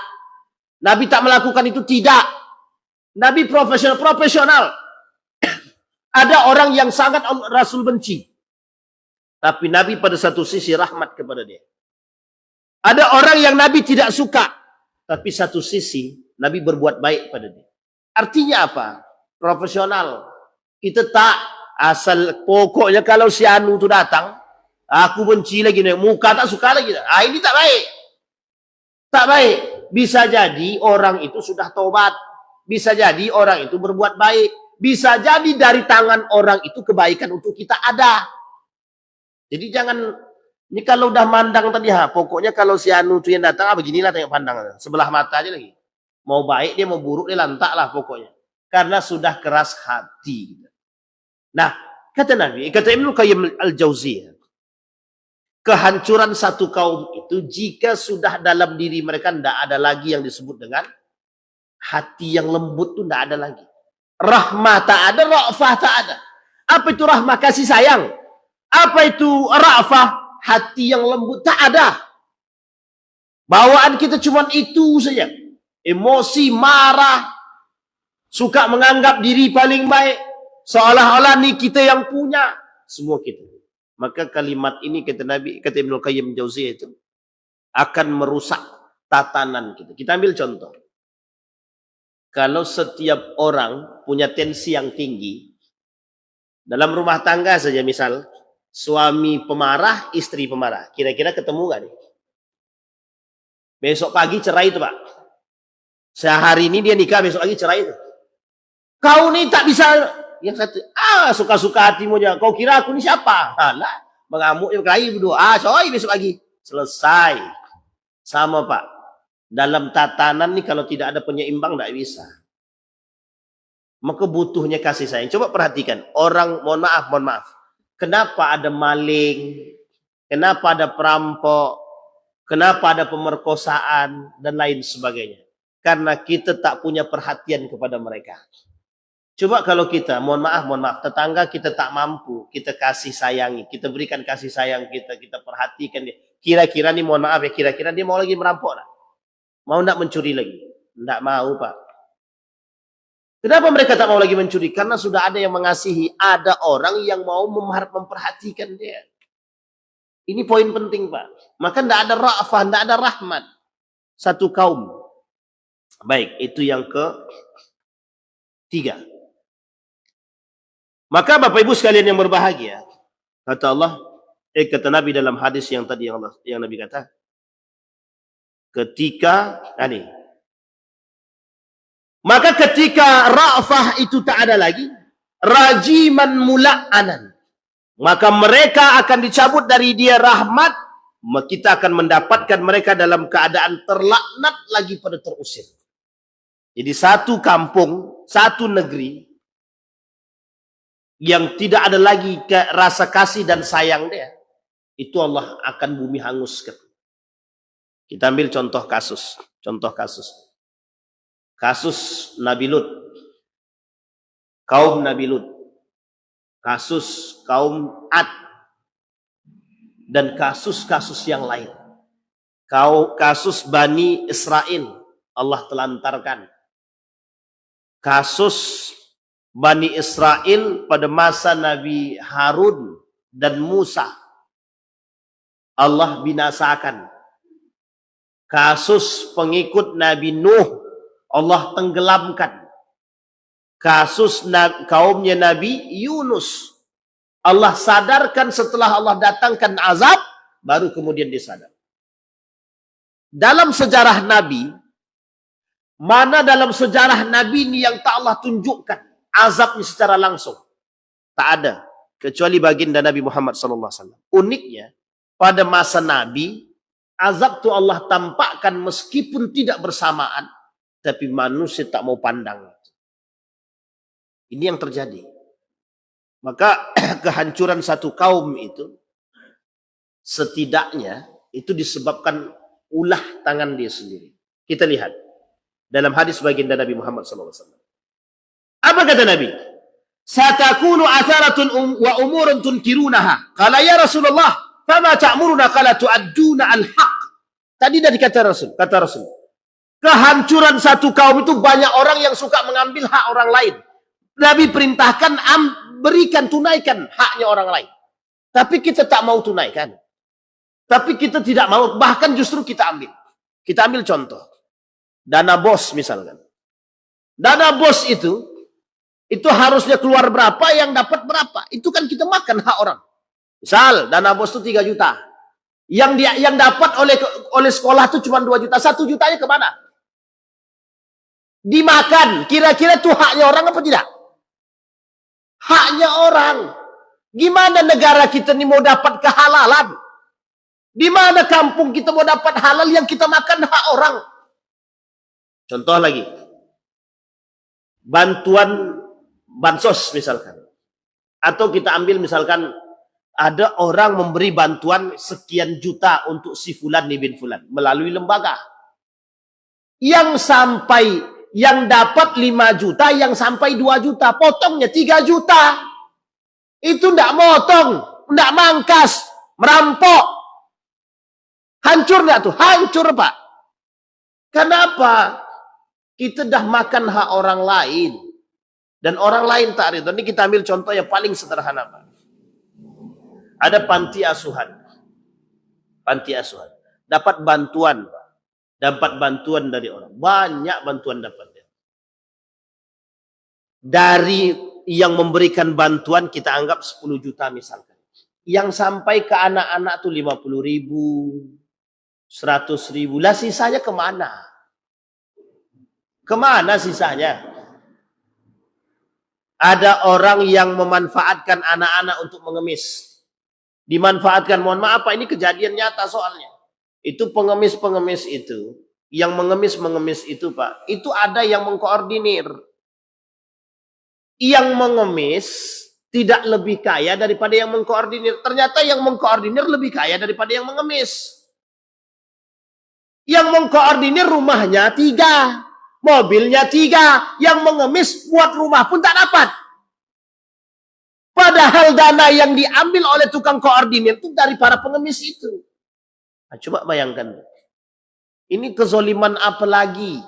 Nabi tak melakukan itu, tidak. Nabi profesional. Ada orang yang sangat Rasul benci. Tapi Nabi pada satu sisi rahmat kepada dia. Ada orang yang Nabi tidak suka. Tapi satu sisi Nabi berbuat baik pada dia. Artinya apa? Profesional. Kita tak asal pokoknya kalau si Anu itu datang. Aku benci lagi. Muka tak suka lagi. Ini tak baik. Tak baik. Bisa jadi orang itu sudah taubat. Bisa jadi orang itu berbuat baik. Bisa jadi dari tangan orang itu kebaikan untuk kita ada. Jadi jangan, ini kalau udah mandang tadi, pokoknya kalau si Anu itu yang datang, beginilah tengok pandang. Sebelah mata aja lagi. Mau baik dia, mau buruk dia, lantak lah pokoknya. Karena sudah keras hati. Nah, kata Nabi, kata Ibnu Qayyim al-Jauziyah, kehancuran satu kaum itu jika sudah dalam diri mereka tidak ada lagi yang disebut dengan hati yang lembut, itu tidak ada lagi. Rahmah tak ada, ra'fah tak ada. Apa itu rahmah? Kasih sayang. Apa itu ra'fah? Hati yang lembut tak ada. Bawaan kita cuma itu saja. Emosi, marah, suka menganggap diri paling baik, seolah-olah nih kita yang punya. Semua kita. Maka kalimat ini kata Nabi, kata Ibnu Qayyim Jauziyah itu akan merusak tatanan kita. Kita ambil contoh. Kalau setiap orang punya tensi yang tinggi, dalam rumah tangga saja misal, suami pemarah, istri pemarah. Kira-kira ketemu gak nih? Besok pagi cerai itu Pak. Sehari ini dia nikah, besok lagi cerai itu. Kau nih tak bisa, yang satu, suka-suka hatimu aja. Kau kira aku ini siapa? Alah, mengamuk yang kelahi berdua. Coy besok lagi. Selesai. Sama Pak. Dalam tatanan nih kalau tidak ada penyeimbang tidak bisa. maka butuhnya kasih sayang. Coba perhatikan, orang, mohon maaf. Kenapa ada maling? Kenapa ada perampok? Kenapa ada pemerkosaan dan lain sebagainya? Karena kita tak punya perhatian kepada mereka. Coba kalau kita, mohon maaf, tetangga kita tak mampu, kita kasih sayangi, kita berikan kasih sayang kita perhatikan dia. Kira-kira nih, mohon maaf ya, kira-kira dia mau lagi merampok lah. Mau nak mencuri lagi? Tidak mau, Pak. Kenapa mereka tak mau lagi mencuri? Karena sudah ada yang mengasihi, ada orang yang mau memperhatikan dia. Ini poin penting, Pak. Maka tidak ada ra'fah, tidak ada rahmat. Satu kaum. Baik, itu yang ketiga. Maka Bapak Ibu sekalian yang berbahagia, kata Allah, kata Nabi dalam hadis yang tadi yang Nabi kata, maka ketika ra'fah itu tak ada lagi, rajiman mula'anan, maka mereka akan dicabut dari dia rahmat, maka kita akan mendapatkan mereka dalam keadaan terlaknat lagi pada terusir. Jadi satu kampung, satu negeri yang tidak ada lagi rasa kasih dan sayang dia, itu Allah akan bumi hanguskan. Kita ambil contoh kasus. Kasus Nabi Lut. Kaum Nabi Lut. Kasus kaum Ad. Dan kasus-kasus yang lain. Kasus Bani Israel. Allah telantarkan. Kasus Bani Israel pada masa Nabi Harun dan Musa. Allah binasakan. Kasus pengikut Nabi Nuh. Allah tenggelamkan. Kasus kaumnya Nabi Yunus. Allah sadarkan setelah Allah datangkan azab, baru kemudian disadar. Dalam sejarah Nabi, mana dalam sejarah Nabi ini yang tak Allah tunjukkan azabnya secara langsung? Tak ada. Kecuali baginda Nabi Muhammad SAW. Uniknya, pada masa Nabi, azab itu Allah tampakkan meskipun tidak bersamaan, tapi manusia tak mau pandang. Ini yang terjadi. Maka kehancuran satu kaum itu, setidaknya itu disebabkan ulah tangan dia sendiri. Kita lihat. Dalam hadis baginda Nabi Muhammad SAW. Apa kata Nabi? Satakunu atharatun wa umurun tunkirunaha. Qala ya Rasulullah, fama ta'muruna qala tu'adduna al-haq. Tadi dari kata Rasul. Kehancuran satu kaum itu banyak orang yang suka mengambil hak orang lain. Nabi perintahkan tunaikan haknya orang lain. Tapi kita tak mau tunaikan. Tapi kita tidak mau, bahkan justru kita ambil. Kita ambil contoh. Dana bos misalkan. Dana bos itu harusnya keluar berapa, yang dapat berapa. Itu kan kita makan hak orang. Misal dana bos itu 3 juta. Yang dapat oleh sekolah itu cuma 2 juta. 1 jutanya kemana? Dimakan. Kira-kira itu haknya orang apa tidak? Haknya orang. Gimana negara kita ini mau dapat kehalalan? Di mana kampung kita mau dapat halal yang kita makan hak orang? Contoh lagi. Bantuan bansos misalkan. Atau kita ambil misalkan ada orang memberi bantuan sekian juta untuk si fulan bin fulan melalui lembaga. Yang dapat 5 juta, yang sampai 2 juta, potongnya 3 juta. Itu ndak motong, ndak mangkas, merampok. Hancur nggak tuh? Hancur, Pak. Kenapa? Kita dah makan hak orang lain. Dan orang lain tak ridho. Ini kita ambil contoh yang paling sederhana, Pak. Ada panti asuhan. Panti asuhan. Dapat bantuan, Pak. Dapat bantuan dari orang. Banyak bantuan dapat. Dari yang memberikan bantuan kita anggap 10 juta misalkan. Yang sampai ke anak-anak tuh 50.000, 100.000. Lah sisanya kemana? Kemana sisanya? Ada orang yang memanfaatkan anak-anak untuk mengemis. Dimanfaatkan, mohon maaf Pak, ini kejadian nyata soalnya. Itu pengemis-pengemis itu, yang mengemis-mengemis itu Pak, itu ada yang mengkoordinir. yang mengemis tidak lebih kaya daripada yang mengkoordinir. Ternyata yang mengkoordinir lebih kaya daripada yang mengemis. Yang mengkoordinir rumahnya 3, mobilnya 3, yang mengemis buat rumah pun tak dapat. Padahal dana yang diambil oleh tukang koordinir itu dari para pengemis itu. Nah, coba bayangkan. Ini kezoliman apa lagi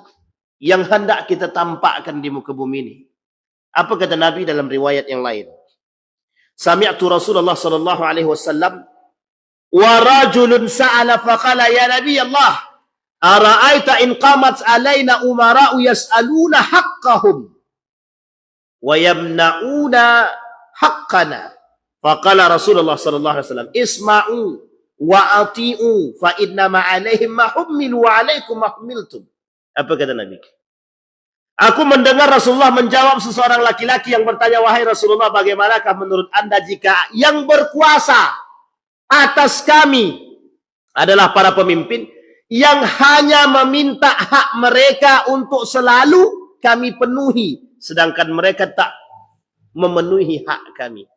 yang hendak kita tampakkan di muka bumi ini? Apa kata Nabi dalam riwayat yang lain? Sami'tu Rasulullah sallallahu alaihi wasallam wa rajulun sa'ala faqala ya Nabi Allah ara'aita in qamat alaina umara'u yas'aluna haqqahum wa yamna'una haqqana. Faqala Rasulullah sallallahu alaihi wasallam isma'u wa ati'u fa inna ma 'alaihim ma hummilu wa 'alaikum ma hummiltum. Apa kata Nabi? Aku mendengar Rasulullah menjawab seseorang laki-laki yang bertanya, wahai Rasulullah, bagaimanakah menurut Anda jika yang berkuasa atas kami adalah para pemimpin yang hanya meminta hak mereka untuk selalu kami penuhi, sedangkan mereka tak memenuhi hak kami.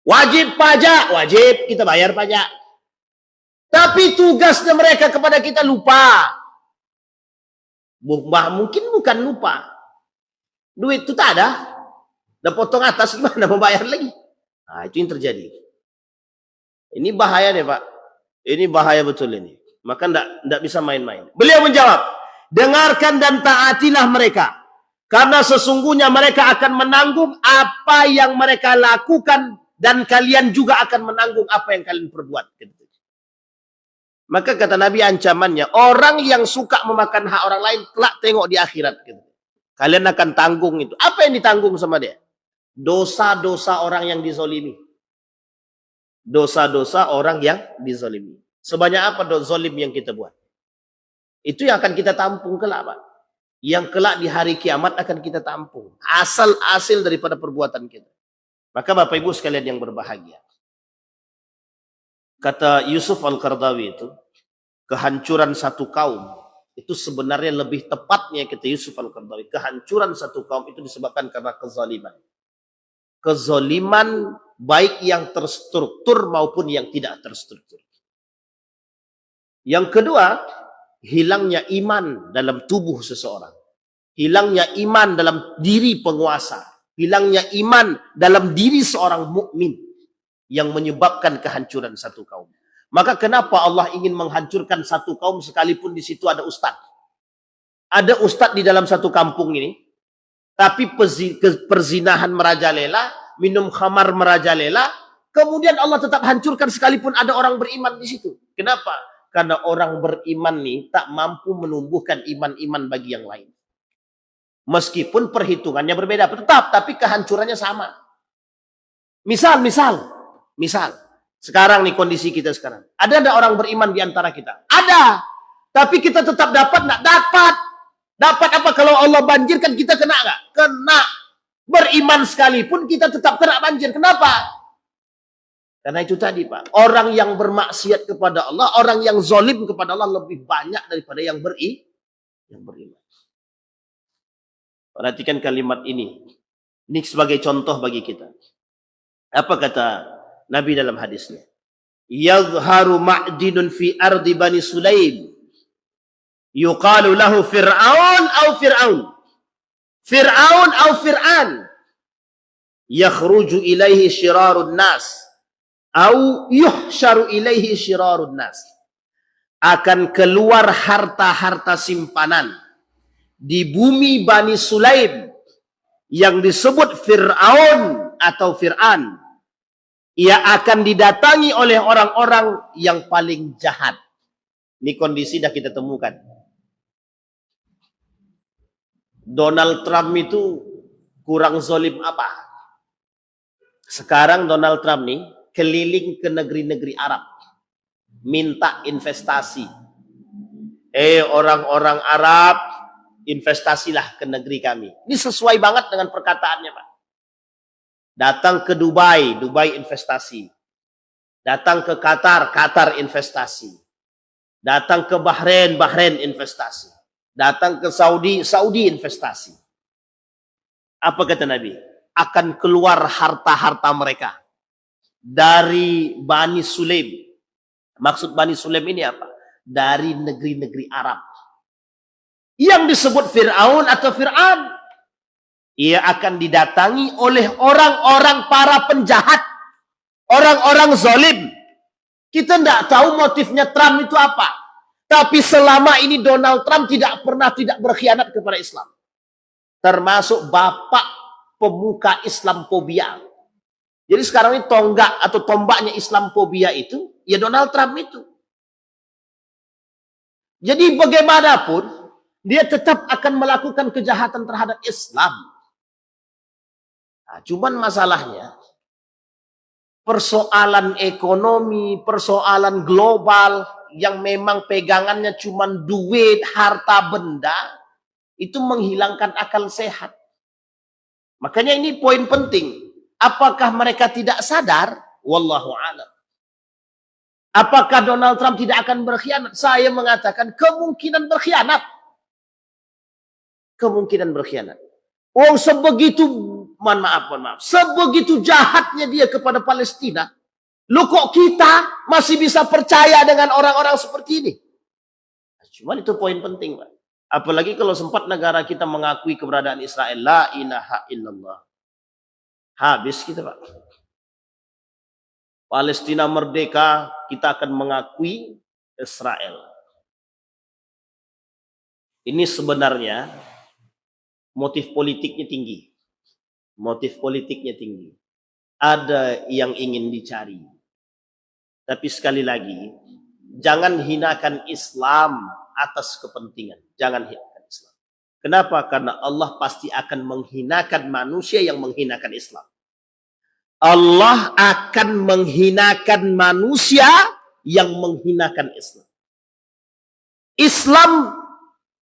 Wajib pajak, wajib kita bayar pajak. Tapi tugasnya mereka kepada kita lupa. Mungkin bukan lupa. Duit itu tak ada. Dan potong atas gimana mau bayar lagi? Nah, itu yang terjadi. Ini bahaya nih Pak. Ini bahaya betul ini. Maka tidak bisa main-main. Beliau menjawab, dengarkan dan taatilah mereka. Karena sesungguhnya mereka akan menanggung apa yang mereka lakukan. Dan kalian juga akan menanggung apa yang kalian perbuat. Maka kata Nabi ancamannya, orang yang suka memakan hak orang lain, kelak tengok di akhirat. Kalian akan tanggung itu. Apa yang ditanggung sama dia? Dosa-dosa orang yang dizolimi. Dosa-dosa orang yang dizolimi. Sebanyak apa zolim yang kita buat? Itu yang akan kita tampung kelak, Pak. Yang kelak di hari kiamat akan kita tampung. Asal-hasil daripada perbuatan kita. Maka Bapak Ibu sekalian yang berbahagia. Kata Yusuf Al-Qaradawi itu, kehancuran satu kaum itu sebenarnya lebih tepatnya kata Yusuf Al-Qaradawi, kehancuran satu kaum itu disebabkan karena kezaliman. Kezaliman baik yang terstruktur maupun yang tidak terstruktur. Yang kedua, hilangnya iman dalam tubuh seseorang. Hilangnya iman dalam diri penguasa. Hilangnya iman dalam diri seorang mukmin yang menyebabkan kehancuran satu kaum. Maka kenapa Allah ingin menghancurkan satu kaum sekalipun di situ ada ustaz? Ada ustaz di dalam satu kampung ini, tapi perzinahan merajalela, minum khamar merajalela, kemudian Allah tetap hancurkan sekalipun ada orang beriman di situ. Kenapa? Karena orang beriman nih tak mampu menumbuhkan iman-iman bagi yang lain. Meskipun perhitungannya berbeda, tetap, tapi kehancurannya sama. Misal. Sekarang nih kondisi kita sekarang. Ada orang beriman di antara kita? Ada. Tapi kita tetap dapat nggak? Dapat. Dapat apa? Kalau Allah banjirkan kita kena nggak? Kena. Beriman sekalipun kita tetap kena banjir. Kenapa? Karena itu tadi Pak. Orang yang bermaksiat kepada Allah, orang yang zolim kepada Allah lebih banyak daripada yang beriman. Perhatikan kalimat ini. Ini sebagai contoh bagi kita. Apa kata Nabi dalam hadisnya? Yadhharu ma'dinun fi ardi Bani Sulaim. Yuqalu lahu Fir'aun au Fir'aun. Fir'aun au Fir'an. Yakhruju ilaihi syirarun nas. Au yuhsyaru ilaihi syirarun nas. Akan keluar harta-harta simpanan di bumi Bani Sulaim yang disebut Fir'aun atau Fir'an. Ia akan didatangi oleh orang-orang yang paling jahat. Ini kondisi dah kita temukan. Donald Trump itu kurang zolim apa? Sekarang Donald Trump nih keliling ke negeri-negeri Arab. Minta investasi. Orang-orang Arab, investasilah ke negeri kami. Ini sesuai banget dengan perkataannya Pak. Datang ke Dubai, Dubai investasi. Datang ke Qatar, Qatar investasi. Datang ke Bahrain, Bahrain investasi. Datang ke Saudi, Saudi investasi. Apa kata Nabi? akan keluar harta-harta mereka dari Bani Sulaim. Maksud Bani Sulaim ini apa? Dari negeri-negeri Arab. Yang disebut Fir'aun atau Fir'an, ia akan didatangi oleh orang-orang para penjahat, orang-orang zalim. Kita tidak tahu motifnya Trump itu apa. Tapi selama ini Donald Trump tidak pernah tidak berkhianat kepada Islam. Termasuk bapak pemuka Islamfobia. Jadi sekarang ini tonggak atau tombaknya Islamfobia itu, ya Donald Trump itu. Jadi bagaimanapun, dia tetap akan melakukan kejahatan terhadap Islam. Nah, cuman masalahnya, persoalan ekonomi, persoalan global, yang memang pegangannya cuman duit, harta benda, itu menghilangkan akal sehat. Makanya ini poin penting. Apakah mereka tidak sadar? Wallahu a'lam. Apakah Donald Trump tidak akan berkhianat? Saya mengatakan kemungkinan berkhianat. Kemungkinan berkhianat. Oh, sebegitu, mohon maaf, sebegitu jahatnya dia kepada Palestina. Lu kok kita masih bisa percaya dengan orang-orang seperti ini? Cuman itu poin penting, Pak. Apalagi kalau sempat negara kita mengakui keberadaan Israel. La ilaha illallah. Habis kita, Pak. Palestina merdeka, kita akan mengakui Israel. Ini sebenarnya motif politiknya tinggi. Motif politiknya tinggi. Ada yang ingin dicari. Tapi sekali lagi, jangan hinakan Islam atas kepentingan. Jangan hinakan Islam. Kenapa? Karena Allah pasti akan menghinakan manusia yang menghinakan Islam. Allah akan menghinakan manusia yang menghinakan Islam. Islam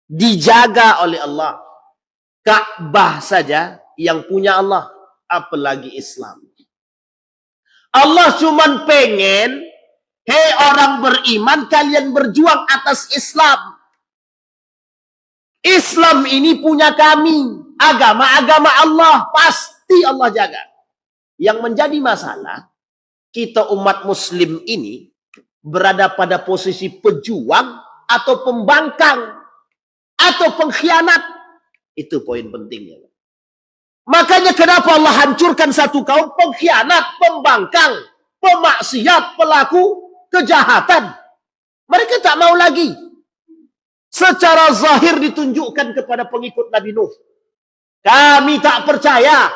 dijaga oleh Allah. Ka'bah saja yang punya Allah, apalagi Islam. Allah cuman pengen, hei orang beriman, kalian berjuang atas Islam. Islam ini punya kami. Agama-agama Allah, pasti Allah jaga. Yang menjadi masalah, kita umat muslim ini berada pada posisi pejuang atau pembangkang atau pengkhianat. Itu poin pentingnya. Makanya kenapa Allah hancurkan satu kaum pengkhianat, pembangkang, pemaksiat, pelaku kejahatan. Mereka tak mau lagi. Secara zahir ditunjukkan kepada pengikut Nabi Nuh. Kami tak percaya.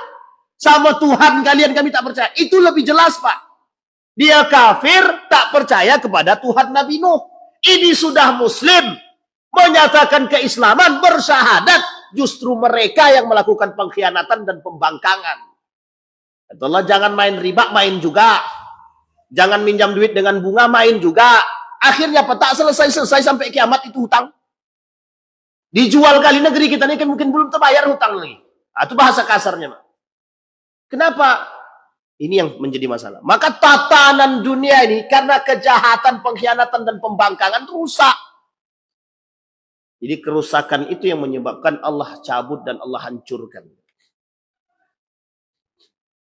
Sama Tuhan kalian kami tak percaya. Itu lebih jelas, Pak. Dia kafir, tak percaya kepada Tuhan Nabi Nuh. Ini sudah muslim. Menyatakan keislaman, bersyahadat. Justru mereka yang melakukan pengkhianatan dan pembangkangan. Kata Allah, jangan main riba, main juga. Jangan minjam duit dengan bunga, main juga. Akhirnya apa? Tak selesai-selesai sampai kiamat itu hutang. Dijual kali negeri kita ini kan mungkin belum terbayar hutang lagi. Itu bahasa kasarnya, Pak. Kenapa? Ini yang menjadi masalah. Maka tatanan dunia ini karena kejahatan, pengkhianatan, dan pembangkangan rusak. Jadi kerusakan itu yang menyebabkan Allah cabut dan Allah hancurkan.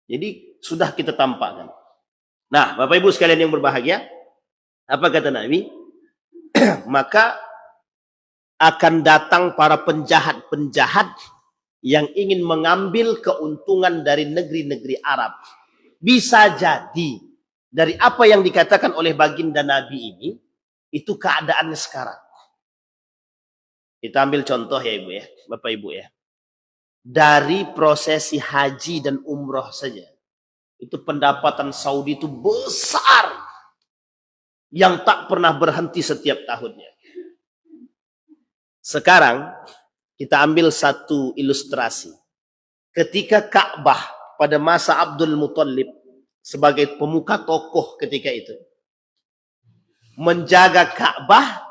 Jadi sudah kita tampakkan. Nah, Bapak Ibu sekalian yang berbahagia, apa kata Nabi? Maka akan datang para penjahat-penjahat yang ingin mengambil keuntungan dari negeri-negeri Arab. Bisa jadi dari apa yang dikatakan oleh baginda Nabi ini, itu keadaannya sekarang. Kita ambil contoh ya Ibu ya, Bapak Ibu ya. Dari prosesi haji dan umroh saja, itu pendapatan Saudi itu besar. Yang tak pernah berhenti setiap tahunnya. Sekarang, kita ambil satu ilustrasi. Ketika Ka'bah pada masa Abdul Muthalib, sebagai pemuka tokoh ketika itu, menjaga Ka'bah,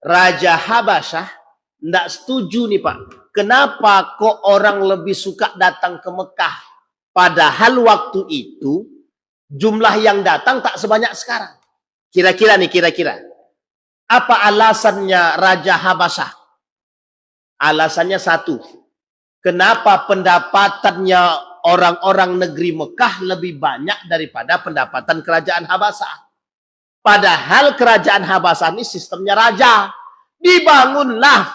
Raja Habasyah tidak setuju nih Pak. Kenapa kok orang lebih suka datang ke Mekah? Padahal waktu itu jumlah yang datang tak sebanyak sekarang. Kira-kira nih, kira-kira. Apa alasannya Raja Habasyah? Alasannya satu. Kenapa pendapatannya orang-orang negeri Mekah lebih banyak daripada pendapatan kerajaan Habasah. Padahal kerajaan Habasah ini sistemnya raja. Dibangunlah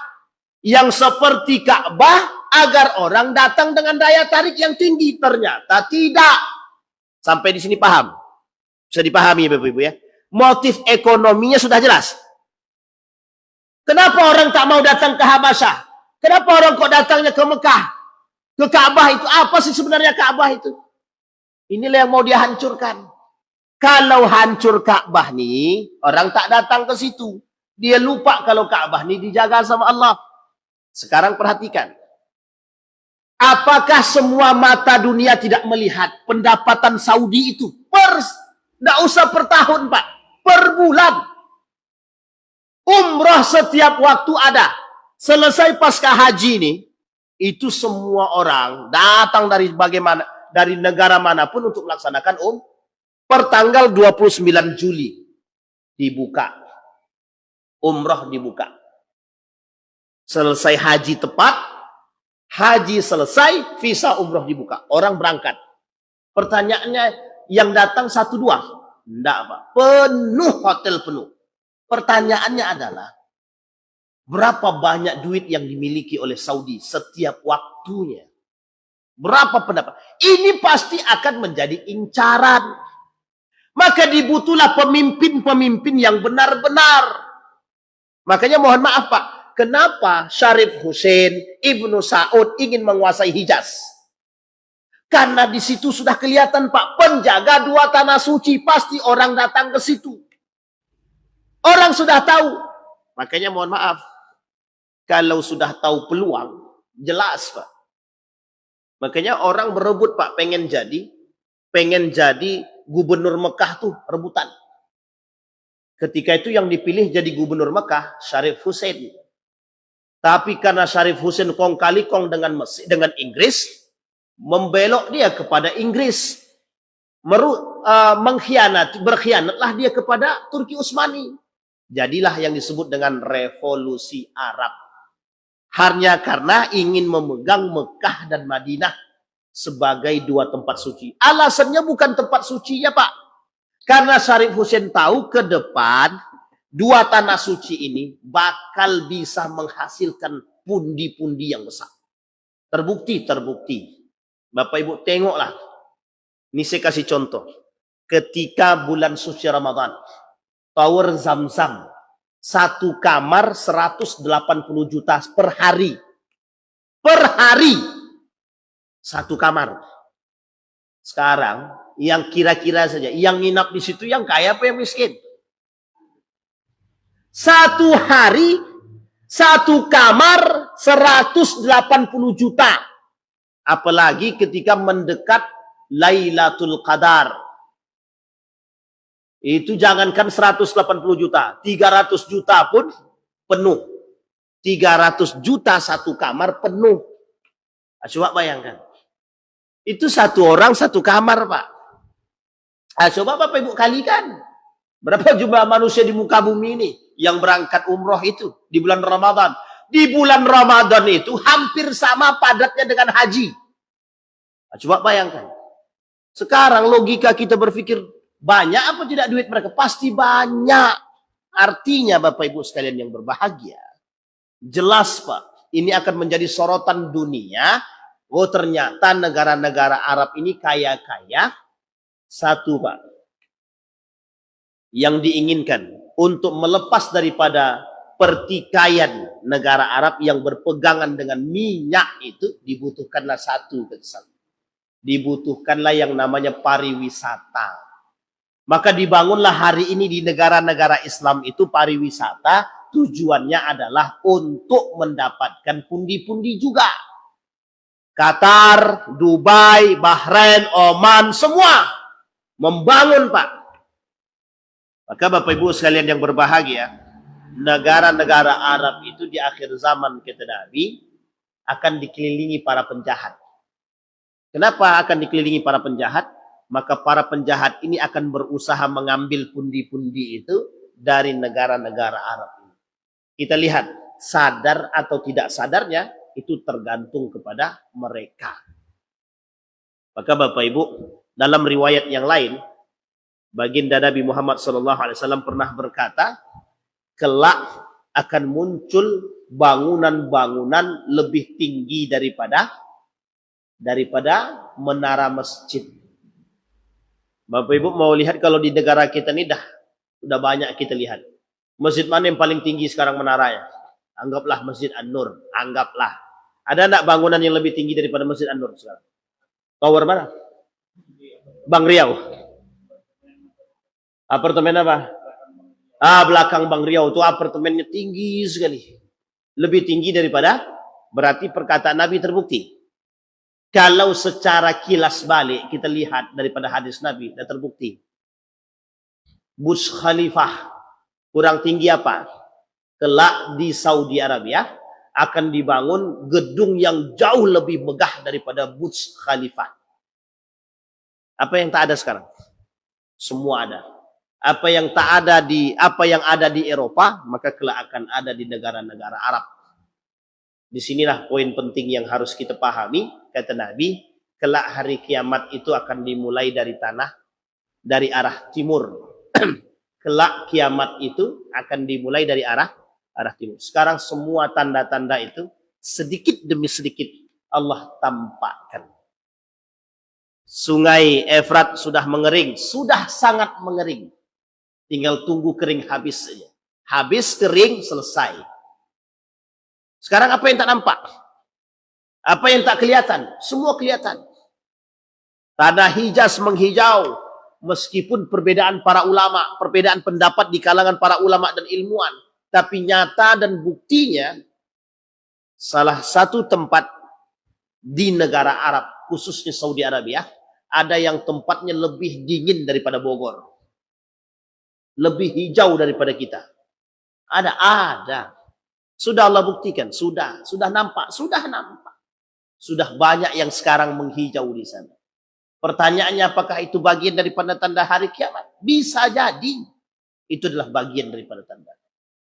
yang seperti Ka'bah agar orang datang dengan daya tarik yang tinggi. Ternyata tidak. Sampai di sini paham? Bisa dipahami Bapak-Ibu ya. Motif ekonominya sudah jelas. Kenapa orang tak mau datang ke Habasyah? Kenapa orang kok datangnya ke Mekah? Ke Ka'bah itu. Apa sih sebenarnya Ka'bah itu? Inilah yang mau dia hancurkan. Kalau hancur Ka'bah nih, orang tak datang ke situ. Dia lupa kalau Ka'bah nih dijaga sama Allah. Sekarang perhatikan. Apakah semua mata dunia tidak melihat pendapatan Saudi itu? Tidak usah per tahun, Pak. Per bulan. Umrah setiap waktu ada. Selesai pasca haji ini, itu semua orang datang dari negara manapun untuk melaksanakan per tanggal 29 Juli dibuka. Umrah dibuka. Selesai haji tepat, haji selesai, visa umrah dibuka. Orang berangkat. Pertanyaannya, yang datang 1-2? Tidak, Pak. Penuh, hotel penuh. Pertanyaannya adalah, berapa banyak duit yang dimiliki oleh Saudi setiap waktunya? Berapa pendapat? Ini pasti akan menjadi incaran. Maka dibutuhlah pemimpin-pemimpin yang benar-benar. Makanya mohon maaf Pak, kenapa Syarif Hussein, Ibnu Saud ingin menguasai Hijaz? Karena di situ sudah kelihatan Pak, penjaga 2 tanah suci, pasti orang datang ke situ. Orang sudah tahu. Makanya mohon maaf, kalau sudah tahu peluang, jelas Pak. Makanya orang berebut Pak, pengen jadi gubernur Mekah tuh rebutan. Ketika itu yang dipilih jadi gubernur Mekah Syarif Hussein. Tapi karena Syarif Hussein kong kali kong dengan Inggris, membelok dia kepada Inggris. Berkhianatlah dia kepada Turki Utsmani. Jadilah yang disebut dengan revolusi Arab. Hanya karena ingin memegang Mekah dan Madinah sebagai 2 tempat suci. Alasannya bukan tempat suci ya Pak. Karena Syarif Hussein tahu ke depan 2 tanah suci ini bakal bisa menghasilkan pundi-pundi yang besar. Terbukti. Bapak Ibu tengoklah. Ini saya kasih contoh. Ketika bulan suci Ramadan, Tower Zamzam, 1 kamar 180 juta per hari. Per hari. 1 kamar. Sekarang, yang kira-kira saja, yang nginap di situ yang kaya apa yang miskin? 1 hari, 1 kamar 180 juta. Apalagi ketika mendekat Lailatul Qadar. Itu jangankan 180 juta, 300 juta pun penuh. 300 juta 1 kamar penuh. Coba bayangkan. Itu 1 orang 1 kamar, Pak. Coba Bapak Ibu kalikan. Berapa jumlah manusia di muka bumi ini yang berangkat umroh itu di bulan Ramadan. Di bulan Ramadan itu hampir sama padatnya dengan haji. Coba bayangkan. Sekarang logika kita berpikir, banyak apa tidak duit mereka? Pasti banyak. Artinya Bapak Ibu sekalian yang berbahagia. Jelas Pak, ini akan menjadi sorotan dunia. Oh ternyata negara-negara Arab ini kaya-kaya. 1 Pak, yang diinginkan untuk melepas daripada pertikaian negara Arab yang berpegangan dengan minyak itu, dibutuhkanlah 1 kesatuan. Dibutuhkanlah yang namanya pariwisata. Maka dibangunlah hari ini di negara-negara Islam itu pariwisata, tujuannya adalah untuk mendapatkan pundi-pundi juga. Qatar, Dubai, Bahrain, Oman, semua membangun Pak. Maka Bapak Ibu sekalian yang berbahagia, negara-negara Arab itu di akhir zaman kata Nabi akan dikelilingi para penjahat. Kenapa akan dikelilingi para penjahat? Maka para penjahat ini akan berusaha mengambil pundi-pundi itu dari negara-negara Arab ini. Kita lihat, sadar atau tidak sadarnya, itu tergantung kepada mereka. Maka Bapak Ibu, dalam riwayat yang lain, baginda Nabi Muhammad SAW pernah berkata, kelak akan muncul bangunan-bangunan lebih tinggi daripada menara masjid. Bapak Ibu mau lihat kalau di negara kita ini udah banyak kita lihat. Masjid mana yang paling tinggi sekarang menaranya? Anggaplah Masjid An-Nur, anggaplah. Ada enggak bangunan yang lebih tinggi daripada Masjid An-Nur sekarang? Tower mana? Bang Riau. Apartemen apa? Belakang Bang Riau itu apartemennya tinggi sekali. Lebih tinggi daripada, berarti perkataan Nabi terbukti. Kalau secara kilas balik kita lihat daripada hadis Nabi, sudah terbukti. Burj Khalifah kurang tinggi apa? Kelak di Saudi Arabia akan dibangun gedung yang jauh lebih megah daripada Burj Khalifah. Apa yang tak ada sekarang? Semua ada. Apa yang ada di Eropa, maka kelak akan ada di negara-negara Arab. Disinilah poin penting yang harus kita pahami, kata Nabi, kelak hari kiamat itu akan dimulai dari arah timur. Kelak kiamat itu akan dimulai dari arah timur. Sekarang semua tanda-tanda itu sedikit demi sedikit Allah tampakkan. Sungai Efrat sudah mengering, sudah sangat mengering. Tinggal tunggu kering habis saja. Habis kering selesai. Sekarang apa yang tak nampak? Apa yang tak kelihatan? Semua kelihatan. Tanah Hijaz menghijau. Meskipun perbedaan para ulama, perbedaan pendapat di kalangan para ulama dan ilmuwan. Tapi nyata dan buktinya, salah satu tempat di negara Arab, khususnya Saudi Arabia, ada yang tempatnya lebih dingin daripada Bogor. Lebih hijau daripada kita. Ada. Sudah Allah buktikan, sudah nampak. Sudah banyak yang sekarang menghijau di sana. Pertanyaannya, apakah itu bagian daripada tanda hari kiamat? Bisa jadi. Itu adalah bagian daripada tanda.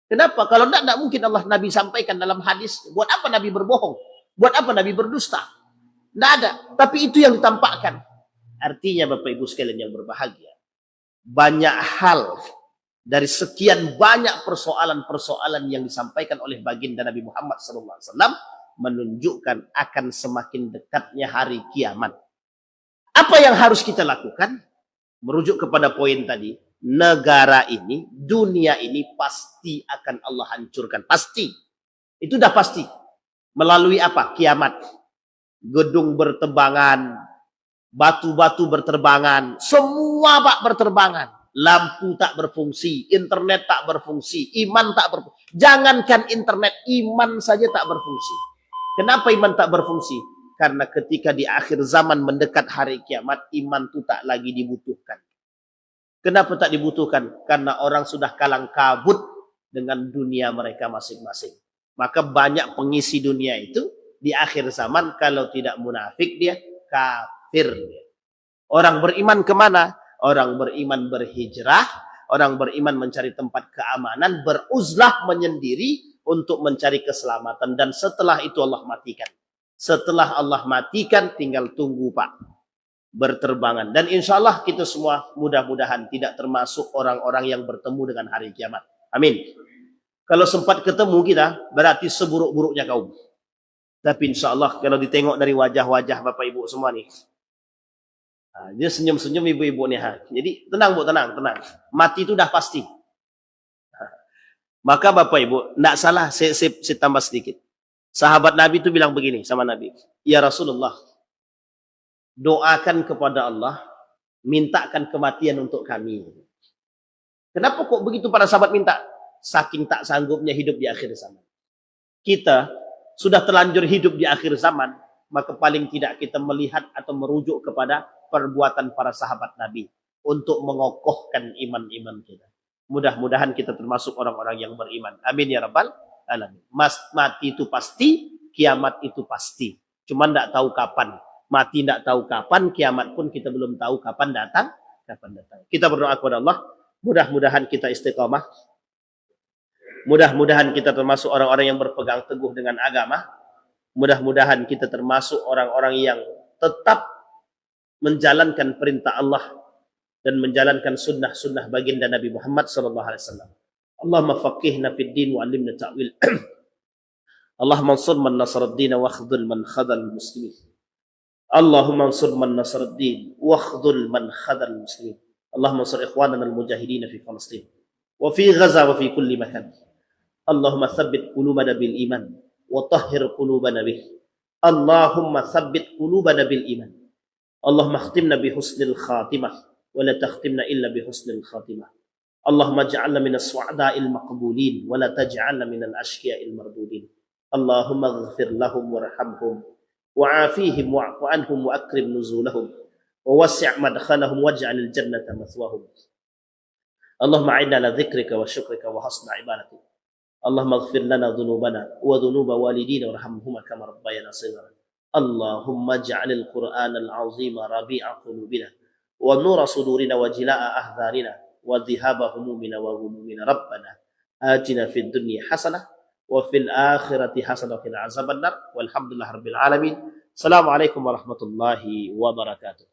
Kenapa? Kalau tidak mungkin Nabi sampaikan dalam hadis. Buat apa Nabi berbohong? Buat apa Nabi berdusta? Tidak ada. Tapi itu yang ditampakkan. Artinya Bapak Ibu sekalian yang berbahagia, banyak hal dari sekian banyak persoalan-persoalan yang disampaikan oleh baginda Nabi Muhammad SAW menunjukkan akan semakin dekatnya hari kiamat. Apa yang harus kita lakukan? Merujuk kepada poin tadi, negara ini, dunia ini pasti akan Allah hancurkan. Pasti. Itu dah pasti. Melalui apa? Kiamat. Gedung berterbangan, batu-batu berterbangan, semua berterbangan. Lampu tak berfungsi, internet tak berfungsi, iman tak berfungsi. Jangankan internet, iman saja tak berfungsi. Kenapa iman tak berfungsi? Karena ketika di akhir zaman mendekat hari kiamat, iman itu tak lagi dibutuhkan. Kenapa tak dibutuhkan? Karena orang sudah kalang kabut dengan dunia mereka masing-masing. Maka banyak pengisi dunia itu di akhir zaman, kalau tidak munafik dia kafir. Orang beriman kemana? Orang beriman berhijrah, orang beriman mencari tempat keamanan, beruzlah menyendiri untuk mencari keselamatan. Dan setelah itu Allah matikan. Setelah Allah matikan, tinggal tunggu berterbangan. Dan insya Allah kita semua mudah-mudahan tidak termasuk orang-orang yang bertemu dengan hari kiamat. Amin. Kalau sempat ketemu kita, berarti seburuk-buruknya kaum. Tapi insya Allah kalau ditengok dari wajah-wajah Bapak Ibu semua nih, dia senyum-senyum ibu-ibu nih. Jadi tenang Bu, tenang. Mati itu dah pasti. Maka Bapak Ibu, tidak salah, saya tambah sedikit. Sahabat Nabi itu bilang begini sama Nabi. Ya Rasulullah, doakan kepada Allah, mintakan kematian untuk kami. Kenapa kok begitu para sahabat minta? Saking tak sanggupnya hidup di akhir zaman. Kita sudah terlanjur hidup di akhir zaman, maka paling tidak kita melihat atau merujuk kepada perbuatan para sahabat Nabi untuk mengokohkan iman-iman kita. Mudah-mudahan kita termasuk orang-orang yang beriman. Amin ya rabbal alamin. Mati itu pasti, kiamat itu pasti. Cuma tidak tahu kapan. Mati tidak tahu kapan, kiamat pun kita belum tahu kapan datang. Kita berdoa kepada Allah, mudah-mudahan kita istiqamah. Mudah-mudahan kita termasuk orang-orang yang berpegang teguh dengan agama. Mudah-mudahan kita termasuk orang-orang yang tetap menjalankan perintah Allah dan menjalankan sunnah-sunnah baginda Nabi Muhammad sallallahu alaihi wasallam. Allahumma faqihna fid din wa 'allimna ta'wil. Allahumma ansur man nasara ad-din wa khudhul man khadhal muslimin. Allahumma ansur man nasara ad-din wa khudhul man khadhal muslimin. Allahumma ansur ikhwanana al-mujahidin fi Palestin wa fi Gaza wa fi kulli makan. Allahumma tsabbit qulubana bil iman wa tahhir qulubana bih. Allahumma tsabbit qulubana bil iman. Allahumma khtimna bi husnil khatimah wa la takhtimna illa bi husnil khatimah. Allahumma ij'alna minas su'ada'il maqbulin wa la taj'alna minal ashqiya'il mardudin. Allahumma ighfir lahum warhamhum wa'afihim wa'fu anhum wa akrim nuzulahum wa wasi' madkhalahum waj'alil jannata mathwahum. Allahumma a'inna ala dzikrika wa syukrika wa husni ibadatik. Allahumma ighfir lana dhunubana wa dhunuba walidina warhamhuma kama rabbayana shighara. Allahumma ij'alil Qur'anal 'azima rabi'a qulubina wa nura sudurina wa jilaa'a ahzanina wa dhihaba humumina wa humumina. Rabbana atina fid dunya hasanah wa fil akhirati hasanah wa qina azabannar. Walhamdulillahirabbil alamin. Assalamualaikum warahmatullahi wabarakatuh.